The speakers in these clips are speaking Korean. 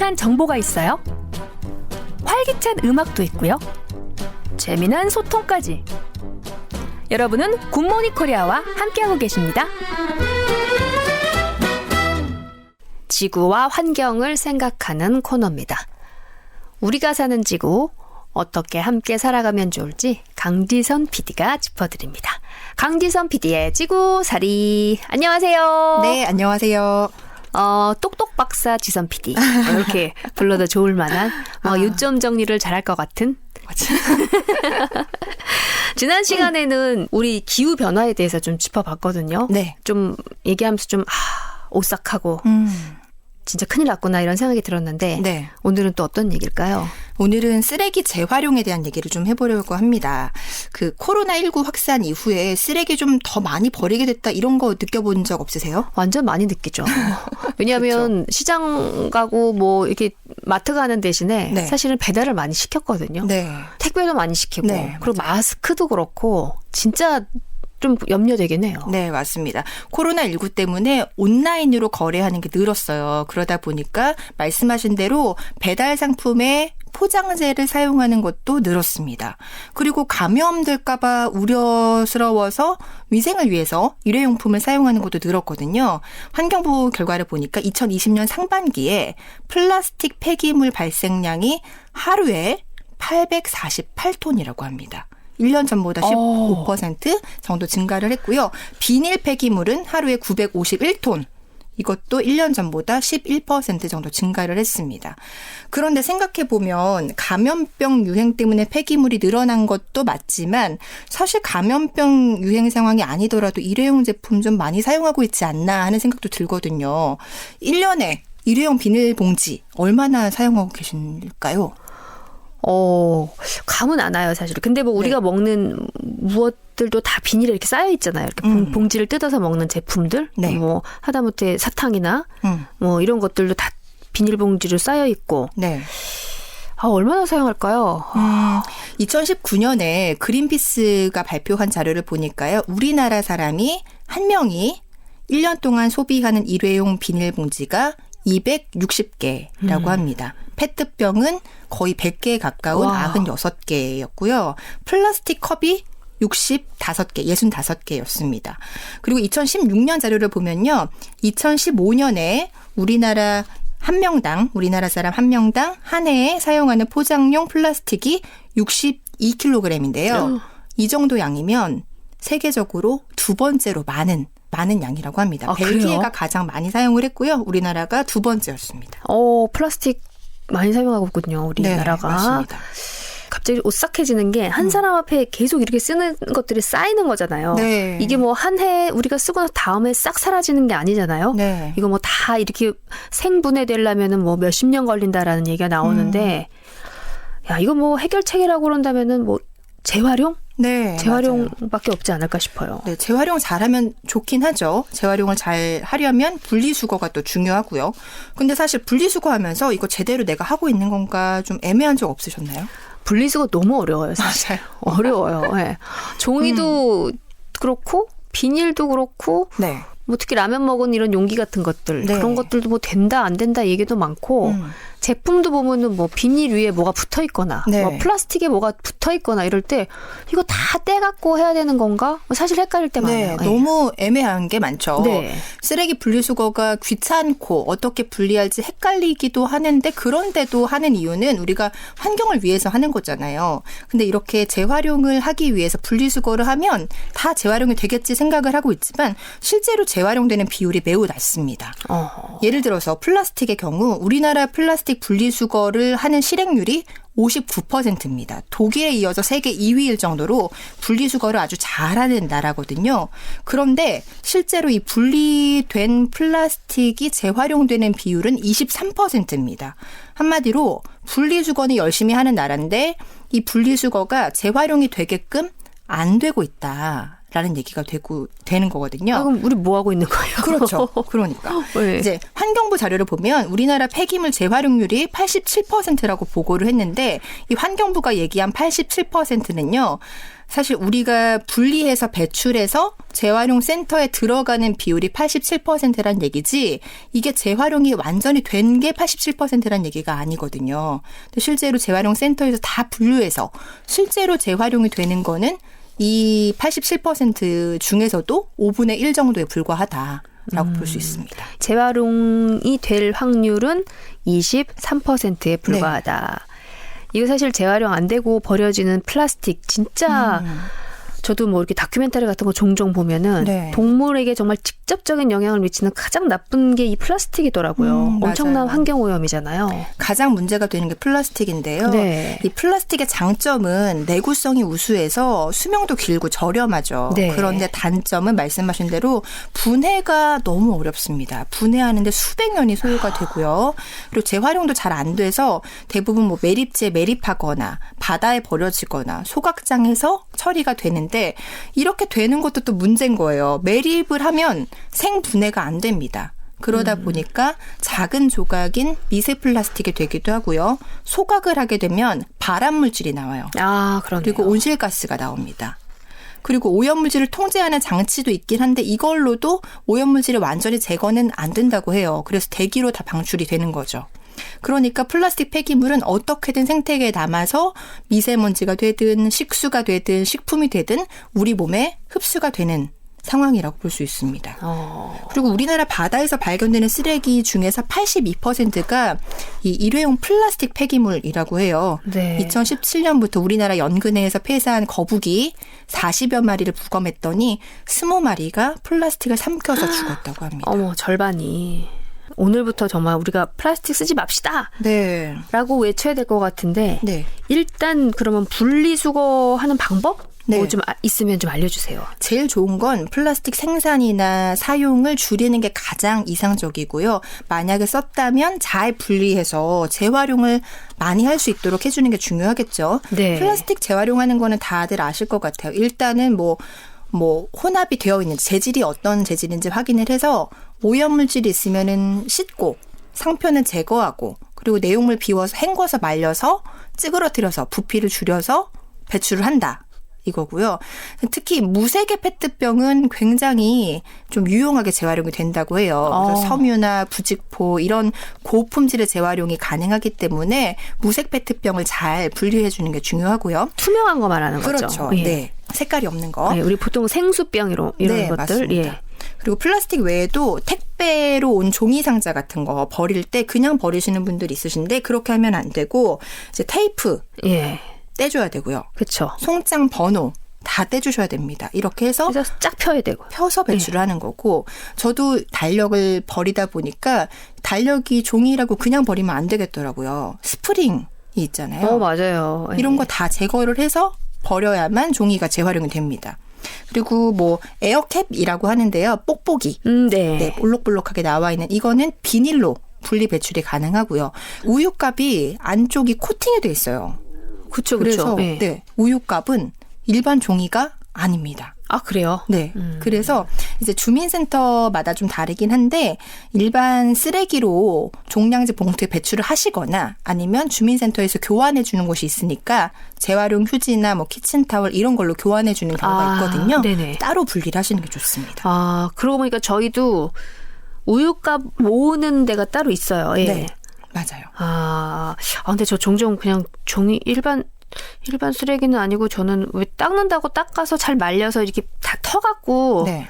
유익한 정보가 있어요. 활기찬 음악도 있고요. 재미난 소통까지. 여러분은 굿모닝 코리아와 함께하고 계십니다. 지구와 환경을 생각하는 코너입니다. 우리가 사는 지구, 어떻게 함께 살아가면 좋을지 강지선 PD가 짚어드립니다. 강지선 PD의 지구살이. 안녕하세요. 네, 안녕하세요. 똑똑 박사 지선 PD. 이렇게 불러도 좋을 만한 요점 정리를 잘할 것 같은. 지난 시간에는 우리 기후 변화에 대해서 좀 짚어봤거든요. 네. 좀 얘기하면서 좀 오싹하고 진짜 큰일 났구나 이런 생각이 들었는데 네. 오늘은 또 어떤 얘기일까요? 오늘은 쓰레기 재활용에 대한 얘기를 좀 해보려고 합니다. 그 코로나19 확산 이후에 쓰레기 좀 더 많이 버리게 됐다 이런 거 느껴본 적 없으세요? 완전 많이 느끼죠. 왜냐하면 시장 가고 뭐 이렇게 마트 가는 대신에 네. 사실은 배달을 많이 시켰거든요. 네. 택배도 많이 시키고 네, 그리고 마스크도 그렇고 진짜 좀 염려되긴 해요. 네, 맞습니다. 코로나19 때문에 온라인으로 거래하는 게 늘었어요. 그러다 보니까 말씀하신 대로 배달 상품에 포장재를 사용하는 것도 늘었습니다. 그리고 감염될까 봐 우려스러워서 위생을 위해서 일회용품을 사용하는 것도 늘었거든요. 환경부 결과를 보니까 2020년 상반기에 플라스틱 폐기물 발생량이 하루에 848톤이라고 합니다. 1년 전보다 15% 정도 증가를 했고요. 비닐 폐기물은 하루에 951톤. 이것도 1년 전보다 11% 정도 증가를 했습니다. 그런데 생각해보면 감염병 유행 때문에 폐기물이 늘어난 것도 맞지만 사실 감염병 유행 상황이 아니더라도 일회용 제품 좀 많이 사용하고 있지 않나 하는 생각도 들거든요. 1년에 일회용 비닐봉지 얼마나 사용하고 계실까요? 감은 안 와요, 사실. 근데 뭐 우리가 먹는 무엇들도 다 비닐에 이렇게 쌓여 있잖아요. 이렇게 봉지를 뜯어서 먹는 제품들. 네. 뭐 하다못해 사탕이나 뭐 이런 것들도 다 비닐봉지로 쌓여 있고. 네. 얼마나 사용할까요? 2019년에 그린피스가 발표한 자료를 보니까요. 우리나라 사람이 한 명이 1년 동안 소비하는 일회용 비닐봉지가 260개라고 합니다. 페트병은 거의 100개에 가까운 96개였고요. 플라스틱 컵이 65개, 65개였습니다. 그리고 2016년 자료를 보면요. 2015년에 우리나라 사람 한 명당 한 해에 사용하는 포장용 플라스틱이 62kg인데요. 이 정도 양이면 세계적으로 두 번째로 많은 양이라고 합니다. 벨기에가 그래요? 가장 많이 사용을 했고요. 우리나라가 두 번째였습니다. 플라스틱 많이 사용하고 있군요, 우리나라가. 네, 맞습니다. 갑자기 오싹해지는 게 한 사람 앞에 계속 이렇게 쓰는 것들이 쌓이는 거잖아요. 네. 이게 뭐 한 해 우리가 쓰고 나서 다음에 싹 사라지는 게 아니잖아요. 네. 이거 뭐 다 이렇게 생분해되려면은 뭐 몇십 년 걸린다라는 얘기가 나오는데, 야, 이거 뭐 해결책이라고 그런다면은 뭐 재활용? 네, 재활용밖에 없지 않을까 싶어요. 네, 재활용 잘하면 좋긴 하죠. 재활용을 잘 하려면 분리수거가 또 중요하고요. 근데 사실 분리수거하면서 이거 제대로 내가 하고 있는 건가 좀 애매한 적 없으셨나요? 분리수거 너무 어려워요, 사실. 맞아요. 어려워요. 네. 종이도 그렇고 비닐도 그렇고 네. 뭐 특히 라면 먹은 이런 용기 같은 것들, 네. 그런 것들도 뭐 된다 안 된다 얘기도 많고, 제품도 보면은 뭐 비닐 위에 뭐가 붙어 있거나 네. 뭐 플라스틱에 뭐가 붙어 있거나 이럴 때 이거 다 떼갖고 해야 되는 건가? 사실 헷갈릴 때 많아요. 네, 너무 애매한 게 많죠. 네. 쓰레기 분리수거가 귀찮고 어떻게 분리할지 헷갈리기도 하는데 그런데도 하는 이유는 우리가 환경을 위해서 하는 거잖아요. 근데 이렇게 재활용을 하기 위해서 분리수거를 하면 다 재활용이 되겠지 생각을 하고 있지만 실제로 재활용되는 비율이 매우 낮습니다. 예를 들어서 플라스틱의 경우 우리나라 플라스틱 분리수거를 하는 실행률이 59%입니다. 독일에 이어서 세계 2위일 정도로 분리수거를 아주 잘하는 나라거든요. 그런데 실제로 이 분리된 플라스틱이 재활용되는 비율은 23%입니다. 한마디로 분리수거는 열심히 하는 나라인데 이 분리수거가 재활용이 되게끔 안 되고 있다. 라는 얘기가 되는 거거든요. 그럼 우리 뭐 하고 있는 거예요? 그렇죠. 그러니까. 네. 이제 환경부 자료를 보면 우리나라 폐기물 재활용률이 87%라고 보고를 했는데 이 환경부가 얘기한 87%는요. 사실 우리가 분리해서 배출해서 재활용 센터에 들어가는 비율이 87%란 얘기지 이게 재활용이 완전히 된 게 87%란 얘기가 아니거든요. 근데 실제로 재활용 센터에서 다 분류해서 실제로 재활용이 되는 거는 이 87% 중에서도 5분의 1 정도에 불과하다라고 볼 수 있습니다. 재활용이 될 확률은 23%에 불과하다. 이거 사실 재활용 안 되고 버려지는 플라스틱 진짜 저도 뭐 이렇게 다큐멘터리 같은 거 종종 보면은 네. 동물에게 정말 직접적인 영향을 미치는 가장 나쁜 게 이 플라스틱이더라고요. 엄청난 맞아요. 환경 오염이잖아요. 가장 문제가 되는 게 플라스틱인데요. 네. 이 플라스틱의 장점은 내구성이 우수해서 수명도 길고 저렴하죠. 네. 그런데 단점은 말씀하신 대로 분해가 너무 어렵습니다. 분해하는데 수백 년이 소요가 되고요. 그리고 재활용도 잘 안 돼서 대부분 뭐 매립지에 매립하거나 바다에 버려지거나 소각장에서 처리가 되는데 이렇게 되는 것도 또 문제인 거예요. 매립을 하면 생분해가 안 됩니다. 그러다 보니까 작은 조각인 미세 플라스틱이 되기도 하고요. 소각을 하게 되면 발암 물질이 나와요. 아, 그러네요. 그리고 온실가스가 나옵니다. 그리고 오염물질을 통제하는 장치도 있긴 한데 이걸로도 오염물질을 완전히 제거는 안 된다고 해요. 그래서 대기로 다 방출이 되는 거죠. 그러니까 플라스틱 폐기물은 어떻게든 생태계에 남아서 미세먼지가 되든 식수가 되든 식품이 되든 우리 몸에 흡수가 되는 상황이라고 볼 수 있습니다. 그리고 우리나라 바다에서 발견되는 쓰레기 중에서 82%가 이 일회용 플라스틱 폐기물이라고 해요. 네. 2017년부터 우리나라 연근해에서 폐사한 거북이 40여 마리를 부검했더니 20마리가 플라스틱을 삼켜서 죽었다고 합니다. 어머, 절반이. 오늘부터 정말 우리가 플라스틱 쓰지 맙시다. 네. 라고 외쳐야 될 것 같은데 네. 일단 그러면 분리수거하는 방법? 네. 뭐 좀 있으면 좀 알려주세요. 제일 좋은 건 플라스틱 생산이나 사용을 줄이는 게 가장 이상적이고요. 만약에 썼다면 잘 분리해서 재활용을 많이 할 수 있도록 해주는 게 중요하겠죠. 네. 플라스틱 재활용하는 거는 다들 아실 것 같아요. 일단은 뭐 혼합이 되어 있는지 재질이 어떤 재질인지 확인을 해서 오염물질이 있으면은 씻고 상표는 제거하고 그리고 내용물 비워서 헹궈서 말려서 찌그러뜨려서 부피를 줄여서 배출을 한다. 이거고요. 특히 무색의 페트병은 굉장히 좀 유용하게 재활용이 된다고 해요. 그래서 섬유나 부직포 이런 고품질의 재활용이 가능하기 때문에 무색 페트병을 잘 분리해 주는 게 중요하고요. 투명한 거 말하는 거죠. 그렇죠. 예. 네. 색깔이 없는 거. 네, 우리 보통 생수병 이런 네, 것들. 맞습니다. 예. 그리고 플라스틱 외에도 택배로 온 종이 상자 같은 거 버릴 때 그냥 버리시는 분들이 있으신데 그렇게 하면 안 되고 이제 테이프 예. 떼줘야 되고요. 그렇죠. 송장 번호 다 떼주셔야 됩니다. 이렇게 해서 그래서 쫙 펴야 되고. 펴서 배출을 하는 거고 저도 달력을 버리다 보니까 달력이 종이라고 그냥 버리면 안 되겠더라고요. 스프링이 있잖아요. 맞아요. 예. 이런 거 다 제거를 해서 버려야만 종이가 재활용이 됩니다. 그리고 뭐 에어캡이라고 하는데요. 뽁뽁이. 네. 네, 볼록볼록하게 나와 있는 이거는 비닐로 분리 배출이 가능하고요. 우유값이 안쪽이 코팅이 돼 있어요. 그렇죠. 그래서 예. 네, 우유값은 일반 종이가 아닙니다. 아, 그래요? 네. 그래서 이제 주민센터마다 좀 다르긴 한데 일반 쓰레기로 종량제 봉투에 배출을 하시거나 아니면 주민센터에서 교환해 주는 곳이 있으니까 재활용 휴지나 뭐 키친타월 이런 걸로 교환해 주는 경우가 있거든요. 네네. 따로 분리를 하시는 게 좋습니다. 아, 그러고 보니까 저희도 우유값 모으는 데가 따로 있어요. 예. 네. 맞아요. 근데 저 종종 그냥 종이 일반 쓰레기는 아니고 저는 왜 닦는다고 닦아서 잘 말려서 이렇게 다 터갖고 네.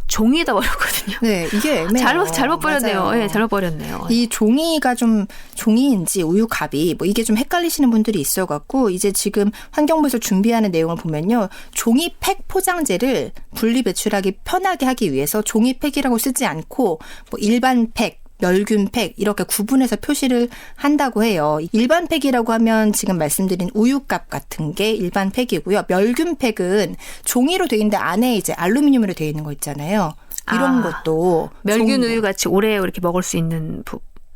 종이에다 버렸거든요. 네, 이게 애매해요. 잘못 버렸네요. 맞아요. 예, 잘못 버렸네요. 이 종이가 좀 종이인지 우유값이 뭐 이게 좀 헷갈리시는 분들이 있어갖고 이제 지금 환경부에서 준비하는 내용을 보면요. 종이팩 포장재를 분리 배출하기 편하게 하기 위해서 종이팩이라고 쓰지 않고 뭐 일반 팩, 멸균 팩 이렇게 구분해서 표시를 한다고 해요. 일반 팩이라고 하면 지금 말씀드린 우유값 같은 게 일반 팩이고요. 멸균 팩은 종이로 되어 있는데 안에 이제 알루미늄으로 되어 있는 거 있잖아요. 이런 것도 멸균 우유 같이 오래 이렇게 먹을 수 있는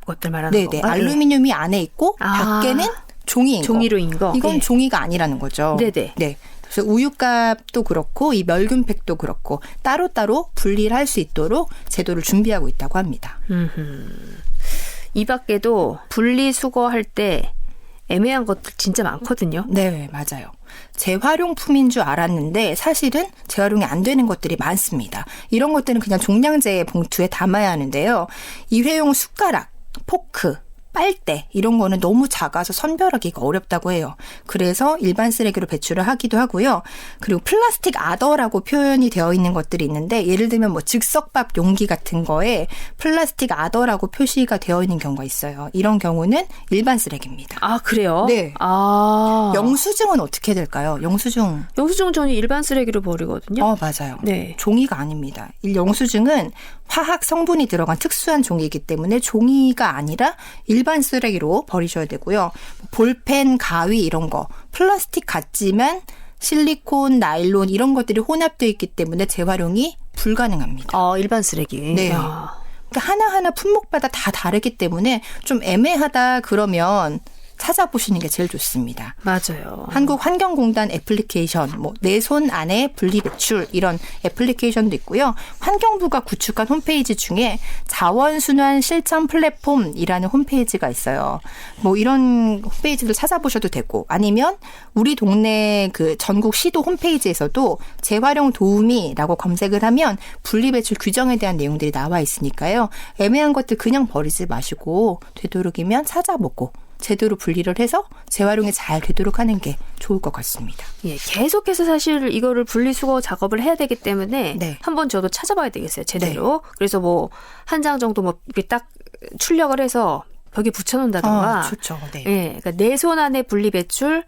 것들 말하는 네네. 건가? 알루미늄이 안에 있고 밖에는 종이인 거. 종이로인 거. 이건 예. 종이가 아니라는 거죠. 네네. 네. 그래서 우유값도 그렇고 이 멸균팩도 그렇고 따로따로 분리를 할 수 있도록 제도를 준비하고 있다고 합니다. 이 밖에도 분리수거할 때 애매한 것들 진짜 많거든요. 네, 맞아요. 재활용품인 줄 알았는데 사실은 재활용이 안 되는 것들이 많습니다. 이런 것들은 그냥 종량제 봉투에 담아야 하는데요. 일회용 숟가락, 포크, 빨대 이런 거는 너무 작아서 선별하기가 어렵다고 해요. 그래서 일반 쓰레기로 배출을 하기도 하고요. 그리고 플라스틱 아더라고 표현이 되어 있는 것들이 있는데 예를 들면 뭐 즉석밥 용기 같은 거에 플라스틱 아더라고 표시가 되어 있는 경우가 있어요. 이런 경우는 일반 쓰레기입니다. 아, 그래요? 네. 영수증은 어떻게 될까요? 영수증 저는 일반 쓰레기로 버리거든요. 맞아요. 네. 종이가 아닙니다. 이 영수증은 화학 성분이 들어간 특수한 종이이기 때문에 종이가 아니라 일반 쓰레기로 버리셔야 되고요. 볼펜, 가위 이런 거 플라스틱 같지만 실리콘, 나일론 이런 것들이 혼합되어 있기 때문에 재활용이 불가능합니다. 일반 쓰레기. 네. 그러니까 하나하나 품목마다 다 다르기 때문에 좀 애매하다 그러면 찾아보시는 게 제일 좋습니다. 맞아요. 한국환경공단 애플리케이션, 내 손 안에 분리배출 이런 애플리케이션도 있고요. 환경부가 구축한 홈페이지 중에 자원순환 실천 플랫폼이라는 홈페이지가 있어요. 이런 홈페이지를 찾아보셔도 되고 아니면 우리 동네 그 전국 시도 홈페이지에서도 재활용 도우미라고 검색을 하면 분리배출 규정에 대한 내용들이 나와 있으니까요. 애매한 것들 그냥 버리지 마시고 되도록이면 찾아보고 제대로 분리를 해서 재활용이 잘 되도록 하는 게 좋을 것 같습니다. 예, 계속해서 사실 이거를 분리수거 작업을 해야 되기 때문에 네. 한번 저도 찾아봐야 되겠어요. 제대로. 네. 그래서 한 장 정도 이렇게 딱 출력을 해서 벽에 붙여놓는다던가. 좋죠. 네. 예, 그러니까 내 손 안에 분리배출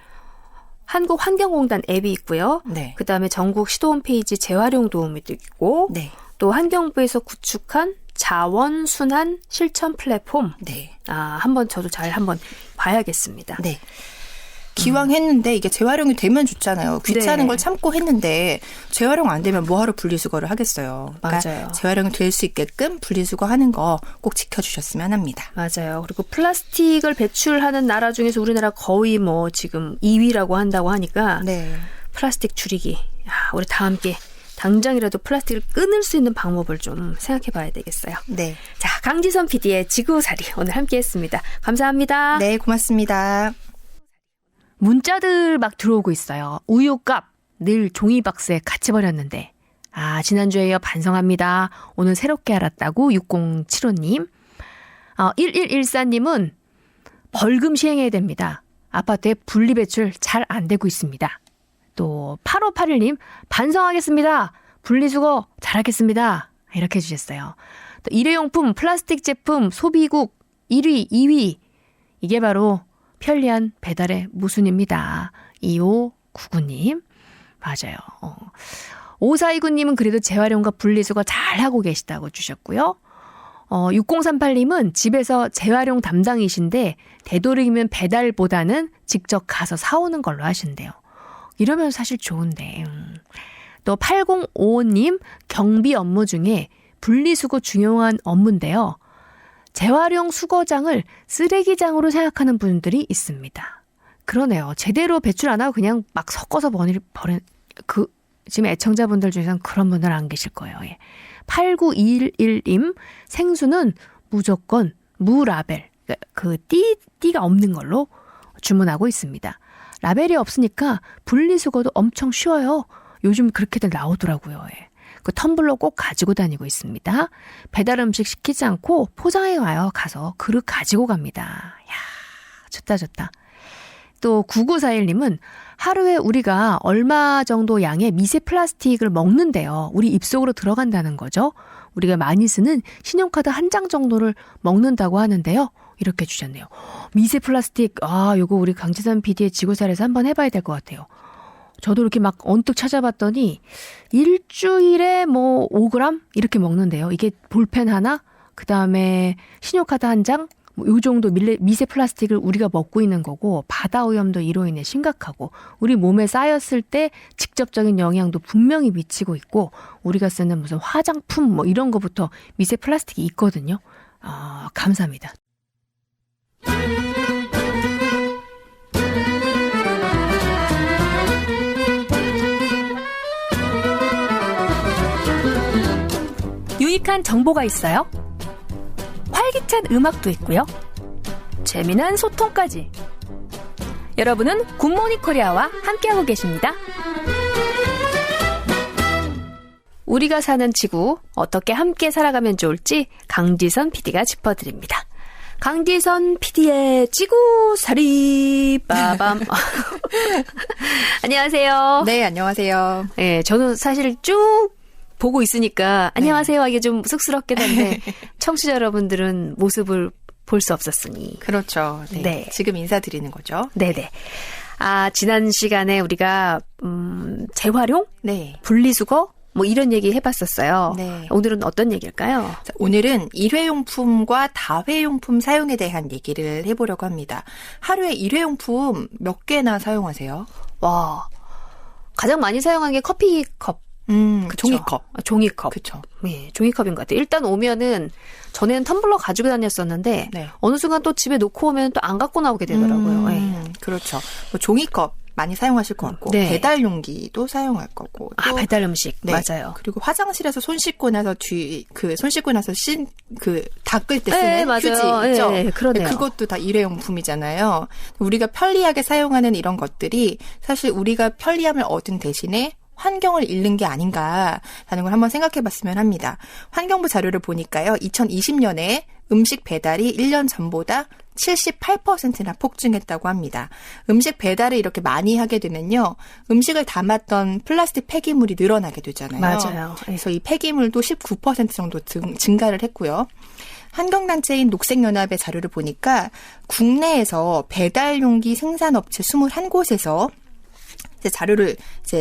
한국환경공단 앱이 있고요. 네. 그다음에 전국 시도 홈페이지 재활용 도우미도 있고 네. 또 환경부에서 구축한 자원순환 실천 플랫폼. 네. 한번 저도 잘 한번 봐야겠습니다. 네. 기왕 했는데 이게 재활용이 되면 좋잖아요. 귀찮은 네. 걸 참고 했는데 재활용 안 되면 뭐하러 분리수거를 하겠어요. 그러니까 맞아요. 재활용이 될 수 있게끔 분리수거하는 거 꼭 지켜주셨으면 합니다. 맞아요. 그리고 플라스틱을 배출하는 나라 중에서 우리나라 거의 지금 2위라고 한다고 하니까 네. 플라스틱 줄이기. 우리 다 함께 당장이라도 플라스틱을 끊을 수 있는 방법을 좀 생각해 봐야 되겠어요. 네. 자, 강지선 PD의 지구살이 오늘 함께했습니다. 감사합니다. 네, 고맙습니다. 문자들 막 들어오고 있어요. 우유값 늘 종이박스에 같이 버렸는데 지난주에 이어 반성합니다. 오늘 새롭게 알았다고 6075님. 1114님은 벌금 시행해야 됩니다. 아파트에 분리배출 잘 안 되고 있습니다. 또 8581님 반성하겠습니다. 분리수거 잘하겠습니다. 이렇게 해주셨어요. 또 일회용품 플라스틱 제품 소비국 1위 2위 이게 바로 편리한 배달의 모순입니다. 2599님 맞아요. 5429님은 그래도 재활용과 분리수거 잘하고 계시다고 주셨고요. 6038님은 집에서 재활용 담당이신데 되도록이면 배달보다는 직접 가서 사오는 걸로 하신대요. 이러면 사실 좋은데. 또 8055님 경비 업무 중에 분리수거 중요한 업무인데요. 재활용 수거장을 쓰레기장으로 생각하는 분들이 있습니다. 그러네요. 제대로 배출 안 하고 그냥 막 섞어서 지금 애청자분들 중에서는 그런 분들 안 계실 거예요. 8921님 생수는 무조건 무라벨 띠가 없는 걸로 주문하고 있습니다. 라벨이 없으니까 분리수거도 엄청 쉬워요. 요즘 그렇게들 나오더라고요. 그 텀블러 꼭 가지고 다니고 있습니다. 배달 음식 시키지 않고 포장해 와요. 가서 그릇 가지고 갑니다. 야, 좋다. 또 9941님은 하루에 우리가 얼마 정도 양의 미세 플라스틱을 먹는데요. 우리 입속으로 들어간다는 거죠. 우리가 많이 쓰는 신용카드 한 장 정도를 먹는다고 하는데요. 이렇게 주셨네요. 미세 플라스틱, 요거 우리 강지선 PD의 지구살에서 한번 해봐야 될 것 같아요. 저도 이렇게 막 언뜻 찾아봤더니 일주일에 5g 이렇게 먹는데요. 이게 볼펜 하나, 그 다음에 신용카드 한 장, 요 정도 미세 플라스틱을 우리가 먹고 있는 거고 바다 오염도 이로 인해 심각하고 우리 몸에 쌓였을 때 직접적인 영향도 분명히 미치고 있고 우리가 쓰는 무슨 화장품 이런 거부터 미세 플라스틱이 있거든요. 감사합니다. 유익한 정보가 있어요. 활기찬 음악도 있고요. 재미난 소통까지. 여러분은 굿모닝 코리아와 함께하고 계십니다. 우리가 사는 지구 어떻게 함께 살아가면 좋을지 강지선 PD가 짚어드립니다. 강지선 PD의 지구살이 빠밤. 안녕하세요. 네, 안녕하세요. 네, 저는 사실 쭉 보고 있으니까 안녕하세요 하기 좀 쑥스럽긴 한데 청취자 여러분들은 모습을 볼 수 없었으니. 그렇죠. 네. 네. 지금 인사드리는 거죠. 네네. 지난 시간에 우리가 재활용? 네. 분리수거? 뭐 이런 얘기 해봤었어요. 네. 오늘은 어떤 얘기일까요? 자, 오늘은 일회용품과 다회용품 사용에 대한 얘기를 해보려고 합니다. 하루에 일회용품 몇 개나 사용하세요? 와, 가장 많이 사용한 게 커피컵. 그 종이컵. 종이컵. 그쵸. 네, 종이컵인 것 같아요. 일단 오면은 전에는 텀블러 가지고 다녔었는데 네. 어느 순간 또 집에 놓고 오면 또 안 갖고 나오게 되더라고요. 네. 그렇죠. 뭐 종이컵 많이 사용하실 것 같고 네. 배달 용기도 사용할 거고. 또 배달 음식. 네. 맞아요. 그리고 화장실에서 손 씻고 나서 손 씻고 나서 닦을 때 쓰는 네, 휴지 맞아요. 있죠. 네, 그러네요. 그것도 다 일회용품이잖아요. 우리가 편리하게 사용하는 이런 것들이 사실 우리가 편리함을 얻은 대신에 환경을 잃는 게 아닌가라는 걸 한번 생각해 봤으면 합니다. 환경부 자료를 보니까요. 2020년에 음식 배달이 1년 전보다 78%나 폭증했다고 합니다. 음식 배달을 이렇게 많이 하게 되면요. 음식을 담았던 플라스틱 폐기물이 늘어나게 되잖아요. 맞아요. 그래서 이 폐기물도 19% 정도 증가를 했고요. 환경단체인 녹색연합의 자료를 보니까 국내에서 배달 용기 생산업체 21곳에서 자료를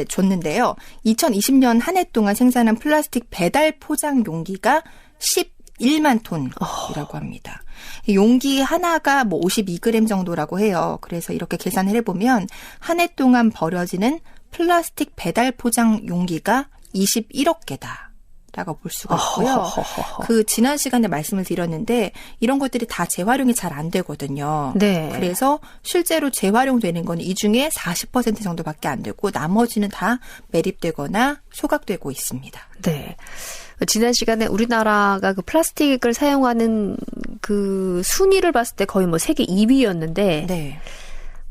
줬는데요. 2020년 한 해 동안 생산한 플라스틱 배달 포장 용기가 11만 톤이라고 합니다. 용기 하나가 뭐 52g 정도라고 해요. 그래서 이렇게 계산을 해보면 한 해 동안 버려지는 플라스틱 배달 포장 용기가 21억 개다. 라고 볼 수가 있고요. 그 지난 시간에 말씀을 드렸는데 이런 것들이 다 재활용이 잘 안 되거든요. 네. 그래서 실제로 재활용되는 건 이 중에 40% 정도밖에 안 되고 나머지는 다 매립되거나 소각되고 있습니다. 네. 지난 시간에 우리나라가 그 플라스틱을 사용하는 그 순위를 봤을 때 거의 뭐 세계 2위였는데 네.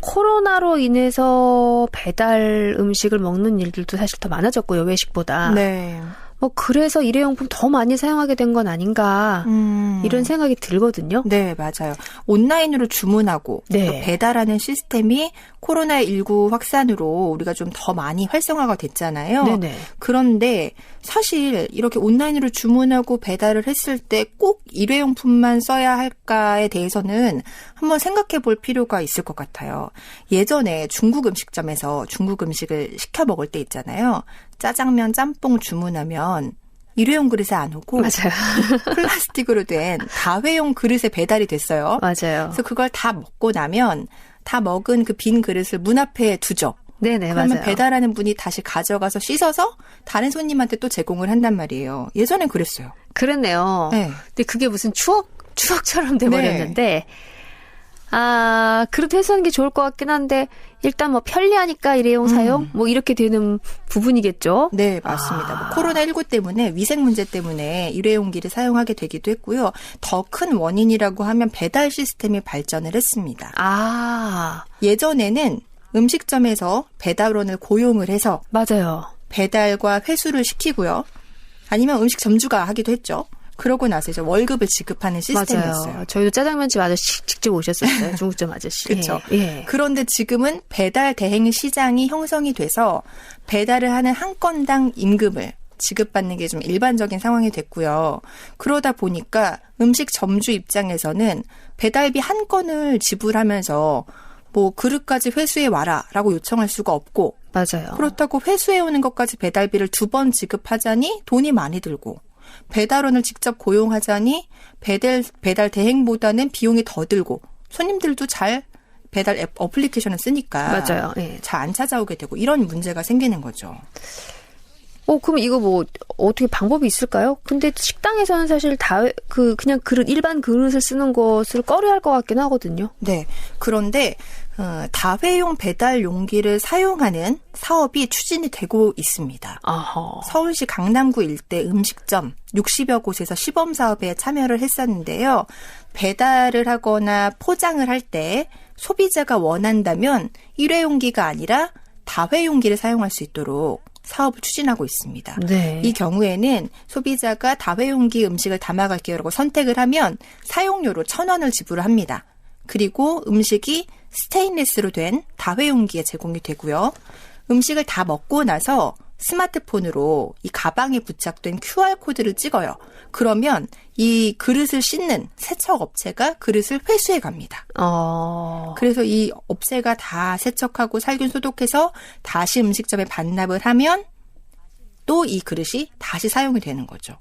코로나로 인해서 배달 음식을 먹는 일들도 사실 더 많아졌고요. 외식보다. 네. 뭐 그래서 일회용품 더 많이 사용하게 된 건 아닌가 이런 생각이 들거든요. 네, 맞아요. 온라인으로 주문하고 네. 또 배달하는 시스템이 코로나19 확산으로 우리가 좀 더 많이 활성화가 됐잖아요. 네네. 그런데 사실 이렇게 온라인으로 주문하고 배달을 했을 때 꼭 일회용품만 써야 할까에 대해서는 한번 생각해 볼 필요가 있을 것 같아요. 예전에 중국 음식점에서 중국 음식을 시켜 먹을 때 있잖아요. 짜장면, 짬뽕 주문하면 일회용 그릇에 안 오고 맞아요. 플라스틱으로 된 다회용 그릇에 배달이 됐어요. 맞아요. 그래서 그걸 다 먹고 나면 다 먹은 그 빈 그릇을 문 앞에 두죠. 네네, 그러면 맞아요. 배달하는 분이 다시 가져가서 씻어서 다른 손님한테 또 제공을 한단 말이에요. 예전엔 그랬어요. 그랬네요. 네. 근데 그게 무슨 추억처럼 돼버렸는데 그렇게 해서 하는 게 좋을 것 같긴 한데 일단 뭐 편리하니까 일회용 사용 뭐 이렇게 되는 부분이겠죠. 네, 맞습니다. 뭐 코로나19 때문에 위생 문제 때문에 일회용기를 사용하게 되기도 했고요. 더 큰 원인이라고 하면 배달 시스템이 발전을 했습니다. 예전에는 음식점에서 배달원을 고용을 해서 맞아요. 배달과 회수를 시키고요. 아니면 음식 점주가 하기도 했죠. 그러고 나서 이제 월급을 지급하는 시스템이었어요. 맞아요. 저희도 짜장면집 아저씨 직접 오셨었어요. 중국점 아저씨. 그렇죠. 예. 그런데 지금은 배달 대행 시장이 형성이 돼서 배달을 하는 한 건당 임금을 지급받는 게 좀 일반적인 상황이 됐고요. 그러다 보니까 음식 점주 입장에서는 배달비 한 건을 지불하면서 뭐 그릇까지 회수해 와라라고 요청할 수가 없고 맞아요. 그렇다고 회수해 오는 것까지 배달비를 2번 지급하자니 돈이 많이 들고 배달원을 직접 고용하자니 배달 대행보다는 비용이 더 들고 손님들도 잘 배달 앱 어플리케이션을 쓰니까 맞아요. 예. 잘 안 찾아오게 되고 이런 문제가 생기는 거죠. 그럼 이거 뭐 어떻게 방법이 있을까요? 근데 식당에서는 사실 그냥 일반 그릇을 쓰는 것을 꺼려할 것 같긴 하거든요. 네. 그런데 다회용 배달 용기를 사용하는 사업이 추진이 되고 있습니다. 어허. 서울시 강남구 일대 음식점 60여 곳에서 시범 사업에 참여를 했었는데요. 배달을 하거나 포장을 할 때 소비자가 원한다면 일회용기가 아니라 다회용기를 사용할 수 있도록 사업을 추진하고 있습니다. 네. 이 경우에는 소비자가 다회용기 음식을 담아갈게요라고 선택을 하면 사용료로 1,000원을 지불합니다. 그리고 음식이 스테인리스로 된 다회용기에 제공이 되고요. 음식을 다 먹고 나서 스마트폰으로 이 가방에 부착된 QR코드를 찍어요. 그러면 이 그릇을 씻는 세척 업체가 그릇을 회수해 갑니다. 그래서 이 업체가 다 세척하고 살균 소독해서 다시 음식점에 반납을 하면 또 이 그릇이 다시 사용이 되는 거죠.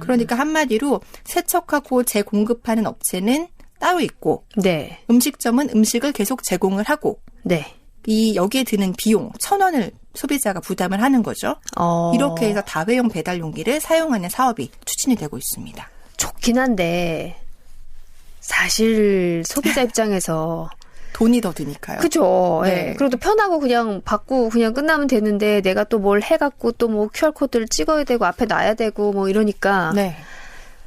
그러니까 한마디로 세척하고 재공급하는 업체는 따로 있고 네. 음식점은 음식을 계속 제공을 하고 네. 이 여기에 드는 비용 1,000원을 소비자가 부담을 하는 거죠. 이렇게 해서 다회용 배달 용기를 사용하는 사업이 추진이 되고 있습니다. 좋긴 한데 사실 소비자 입장에서 돈이 더 드니까요. 그죠. 네. 예. 그래도 편하고 그냥 받고 그냥 끝나면 되는데 내가 또 뭘 해갖고 또 뭐 QR코드를 찍어야 되고 앞에 놔야 되고 뭐 이러니까. 네.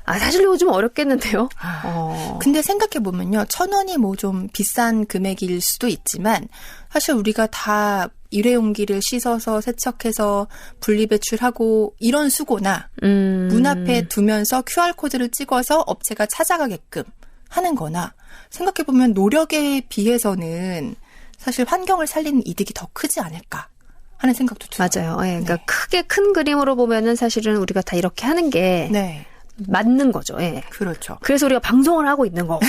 사실 이거 좀 어렵겠는데요. 근데 생각해보면요. 1,000원이 뭐 좀 비싼 금액일 수도 있지만 사실 우리가 다 일회용기를 씻어서 세척해서 분리배출하고 이런 수고나 문 앞에 두면서 QR코드를 찍어서 업체가 찾아가게끔 하는 거나 생각해보면 노력에 비해서는 사실 환경을 살리는 이득이 더 크지 않을까 하는 생각도 들어요. 맞아요. 예. 그러니까 네. 크게 큰 그림으로 보면은 사실은 우리가 다 이렇게 하는 게 네. 맞는 거죠. 예. 그렇죠. 그래서 우리가 방송을 하고 있는 거고.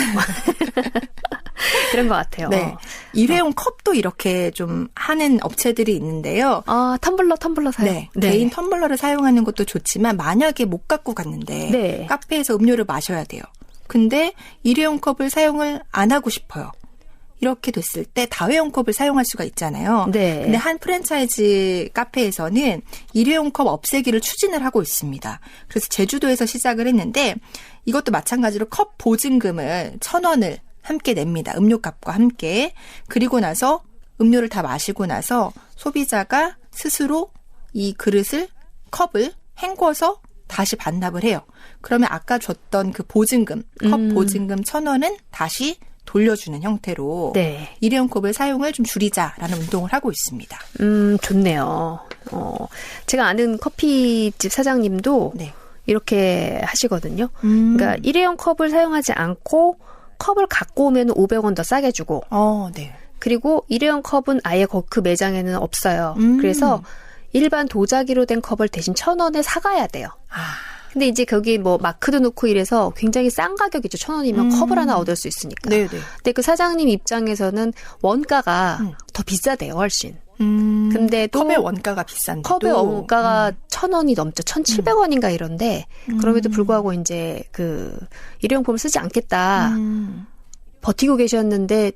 그런 것 같아요. 네. 일회용 컵도 이렇게 좀 하는 업체들이 있는데요. 텀블러 사용. 네. 개인 텀블러를 사용하는 것도 좋지만 만약에 못 갖고 갔는데 네. 카페에서 음료를 마셔야 돼요. 근데 일회용 컵을 사용을 안 하고 싶어요. 이렇게 됐을 때 다회용 컵을 사용할 수가 있잖아요. 네. 근데 한 프랜차이즈 카페에서는 일회용 컵 없애기를 추진을 하고 있습니다. 그래서 제주도에서 시작을 했는데 이것도 마찬가지로 컵 보증금을 1,000원을 함께 냅니다. 음료값과 함께. 그리고 나서 음료를 다 마시고 나서 소비자가 스스로 이 그릇을 컵을 헹궈서 다시 반납을 해요. 그러면 아까 줬던 그 보증금, 컵 보증금 1,000원은 다시 돌려주는 형태로 네. 일회용 컵을 사용을 좀 줄이자라는 운동을 하고 있습니다. 좋네요. 제가 아는 커피집 사장님도 네. 이렇게 하시거든요. 그러니까 일회용 컵을 사용하지 않고 컵을 갖고 오면 500원 더 싸게 주고 네. 그리고 일회용 컵은 아예 그 매장에는 없어요. 그래서 일반 도자기로 된 컵을 대신 1,000원에 사가야 돼요. 근데 이제 거기 뭐 마크도 넣고 이래서 굉장히 싼 가격이죠. 1,000원이면 컵을 하나 얻을 수 있으니까. 네네. 근데 그 사장님 입장에서는 원가가 더 비싸대요, 훨씬. 근데 또 컵의 원가가 비싼데 컵의 원가가 1,000원이 넘죠. 1,700원인가 이런데 그럼에도 불구하고 이제 그 일회용품을 쓰지 않겠다. 버티고 계셨는데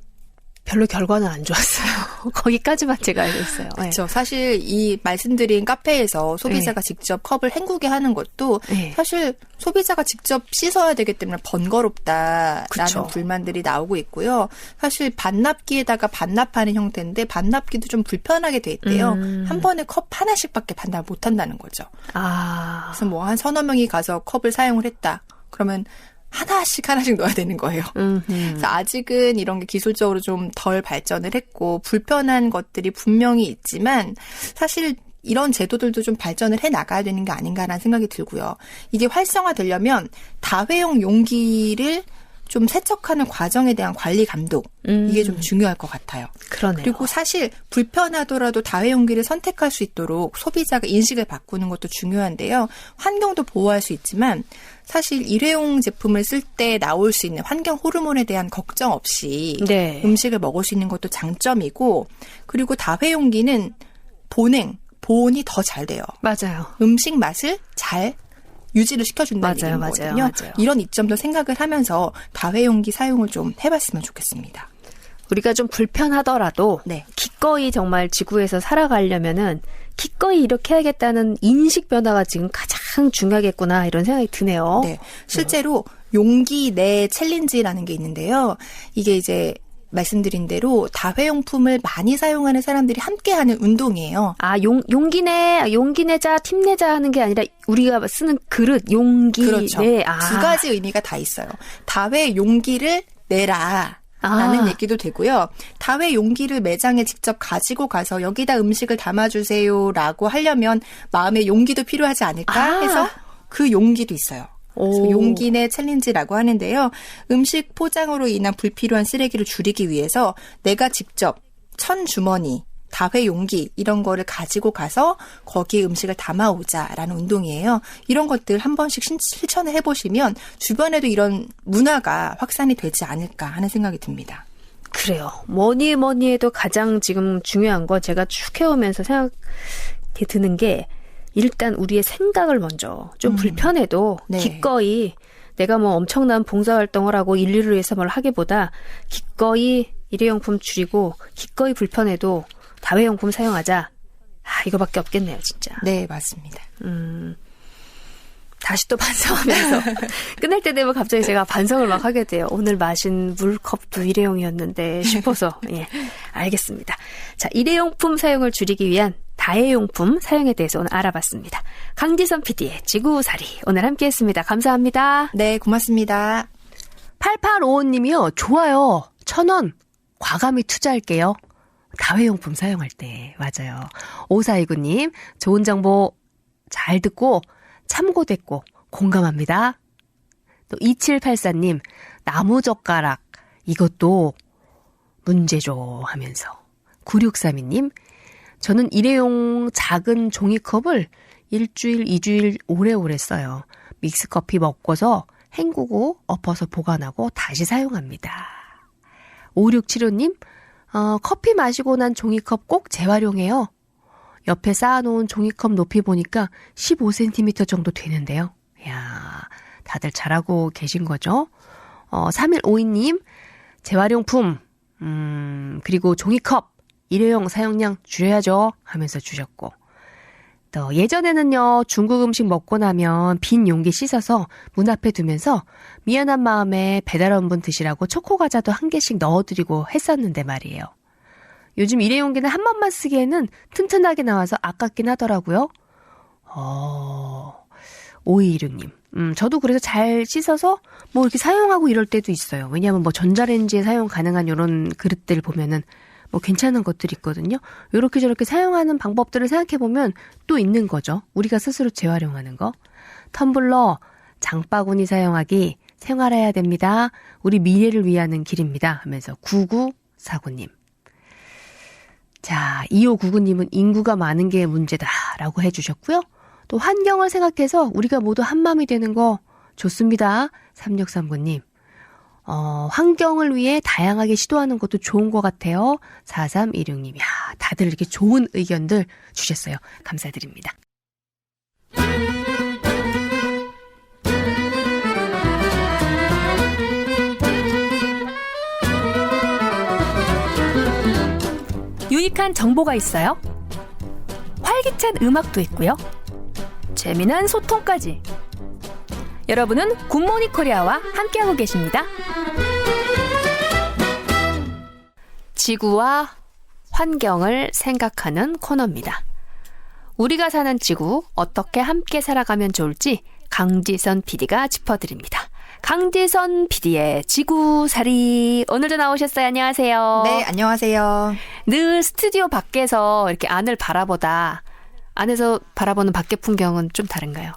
별로 결과는 안 좋았어요. 거기까지만 제가 알고 있어요. 그렇죠. 사실 이 말씀드린 카페에서 소비자가 직접 컵을 헹구게 하는 것도 사실 소비자가 직접 씻어야 되기 때문에 번거롭다라는 그쵸. 불만들이 나오고 있고요. 사실 반납기에다가 반납하는 형태인데 반납기도 좀 불편하게 돼 있대요. 한 번에 컵 하나씩밖에 반납 못 한다는 거죠. 그래서 뭐 한 서너 명이 가서 컵을 사용을 했다. 그러면 하나씩 넣어야 되는 거예요. 그래서 아직은 이런 게 기술적으로 좀 덜 발전을 했고 불편한 것들이 분명히 있지만 사실 이런 제도들도 좀 발전을 해 나가야 되는 게 아닌가라는 생각이 들고요. 이게 활성화되려면 다회용 용기를 좀 세척하는 과정에 대한 관리 감독 이게 좀 중요할 것 같아요. 그러네요. 그리고 사실 불편하더라도 다회용기를 선택할 수 있도록 소비자가 인식을 바꾸는 것도 중요한데요. 환경도 보호할 수 있지만 사실 일회용 제품을 쓸 때 나올 수 있는 환경 호르몬에 대한 걱정 없이 네. 음식을 먹을 수 있는 것도 장점이고 그리고 다회용기는 보온이 더 잘 돼요. 맞아요. 음식 맛을 잘 유지를 시켜준다는 맞아요, 얘기거든요. 맞아요. 이런 이점도 생각을 하면서 다회용기 사용을 좀 해봤으면 좋겠습니다. 우리가 좀 불편하더라도 네. 기꺼이 정말 지구에서 살아가려면은 기꺼이 이렇게 해야겠다는 인식 변화가 지금 가장 중요하겠구나 이런 생각이 드네요. 네, 실제로 용기 내 챌린지라는 게 있는데요. 이게 이제 말씀드린 대로 다회용품을 많이 사용하는 사람들이 함께하는 운동이에요. 아, 용기 내자, 팀 내자 하는 게 아니라 우리가 쓰는 그릇, 용기. 그렇죠. 네. 두 가지 의미가 다 있어요. 다회 용기를 내라. 라는 얘기도 되고요. 다회 용기를 매장에 직접 가지고 가서 여기다 음식을 담아주세요라고 하려면 마음의 용기도 필요하지 않을까 해서 그 용기도 있어요. 그래서 용기 내 챌린지라고 하는데요. 음식 포장으로 인한 불필요한 쓰레기를 줄이기 위해서 내가 직접 천주머니, 다회 용기 이런 거를 가지고 가서 거기에 음식을 담아오자라는 운동이에요. 이런 것들 한 번씩 실천을 해보시면 주변에도 이런 문화가 확산이 되지 않을까 하는 생각이 듭니다. 그래요. 뭐니 해도 가장 지금 중요한 거 제가 쭉 해오면서 생각이 드는 게 일단 우리의 생각을 먼저 좀 불편해도 네. 기꺼이 내가 뭐 엄청난 봉사활동을 하고 인류를 위해서 뭘 하기보다 기꺼이 일회용품 줄이고 기꺼이 불편해도 다회용품 사용하자. 이거밖에 없겠네요, 진짜. 네, 맞습니다. 다시 또 반성하면서 끝날 때 되면 갑자기 제가 반성을 막 하게 돼요. 오늘 마신 물컵도 일회용이었는데 싶어서. 예, 알겠습니다. 자, 일회용품 사용을 줄이기 위한 다회용품 사용에 대해서 오늘 알아봤습니다. 강지선 PD의 지구살이 오늘 함께했습니다. 감사합니다. 네, 고맙습니다. 8855님이요. 좋아요. 1,000원. 과감히 투자할게요. 다회용품 사용할 때. 맞아요. 5429님. 좋은 정보 잘 듣고 참고됐고 공감합니다. 또 2784님. 나무젓가락 이것도 문제죠 하면서. 9632님. 저는 일회용 작은 종이컵을 1주일, 2주일 오래오래 써요. 믹스커피 먹고서 헹구고 엎어서 보관하고 다시 사용합니다. 5675님, 커피 마시고 난 종이컵 꼭 재활용해요. 옆에 쌓아놓은 종이컵 높이 보니까 15cm 정도 되는데요. 이야, 다들 잘하고 계신 거죠? 3152님, 재활용품, 그리고 종이컵, 일회용 사용량 줄여야죠 하면서 주셨고, 또 예전에는요 중국 음식 먹고 나면 빈 용기 씻어서 문 앞에 두면서 미안한 마음에 배달원분 드시라고 초코과자도 한 개씩 넣어드리고 했었는데 말이에요. 요즘 일회용기는 한 번만 쓰기에는 튼튼하게 나와서 아깝긴 하더라고요. 5216님. 저도 그래서 잘 씻어서 뭐 이렇게 사용하고 이럴 때도 있어요. 왜냐하면 뭐 전자레인지에 사용 가능한 이런 그릇들 보면은 뭐 괜찮은 것들이 있거든요. 이렇게 저렇게 사용하는 방법들을 생각해보면 또 있는 거죠. 우리가 스스로 재활용하는 거. 텀블러, 장바구니 사용하기 생활해야 됩니다. 우리 미래를 위하는 길입니다. 하면서 9949님. 자, 2599님은 인구가 많은 게 문제다라고 해주셨고요. 또 환경을 생각해서 우리가 모두 한마음이 되는 거 좋습니다. 3639님. 환경을 위해 다양하게 시도하는 것도 좋은 것 같아요. 4316님. 야, 다들 이렇게 좋은 의견들 주셨어요. 감사드립니다. 유익한 정보가 있어요. 활기찬 음악도 있고요. 재미난 소통까지. 여러분은 굿모닝 코리아와 함께하고 계십니다. 지구와 환경을 생각하는 코너입니다. 우리가 사는 지구 어떻게 함께 살아가면 좋을지 강지선 PD가 짚어드립니다. 강지선 PD의 지구살이 오늘도 나오셨어요. 안녕하세요. 네, 안녕하세요. 늘 스튜디오 밖에서 이렇게 안을 바라보다 안에서 바라보는 밖의 풍경은 좀 다른가요?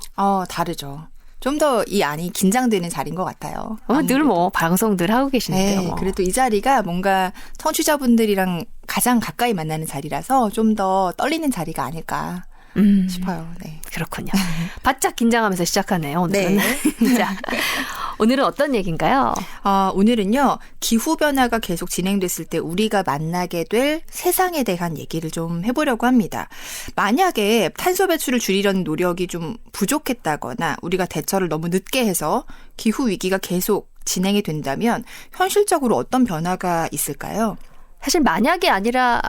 다르죠. 좀 더 이 안이 긴장되는 자리인 것 같아요. 늘 뭐 방송 늘 하고 계시는데요. 네, 뭐. 그래도 이 자리가 뭔가 청취자분들이랑 가장 가까이 만나는 자리라서 좀 더 떨리는 자리가 아닐까 싶어요. 네. 그렇군요. 바짝 긴장하면서 시작하네요. 오늘은. 네. 자, 오늘은 어떤 얘기인가요? 오늘은요. 기후변화가 계속 진행됐을 때 우리가 만나게 될 세상에 대한 얘기를 좀 해보려고 합니다. 만약에 탄소 배출을 줄이려는 노력이 좀 부족했다거나 우리가 대처를 너무 늦게 해서 기후위기가 계속 진행이 된다면 현실적으로 어떤 변화가 있을까요? 사실 만약이 아니라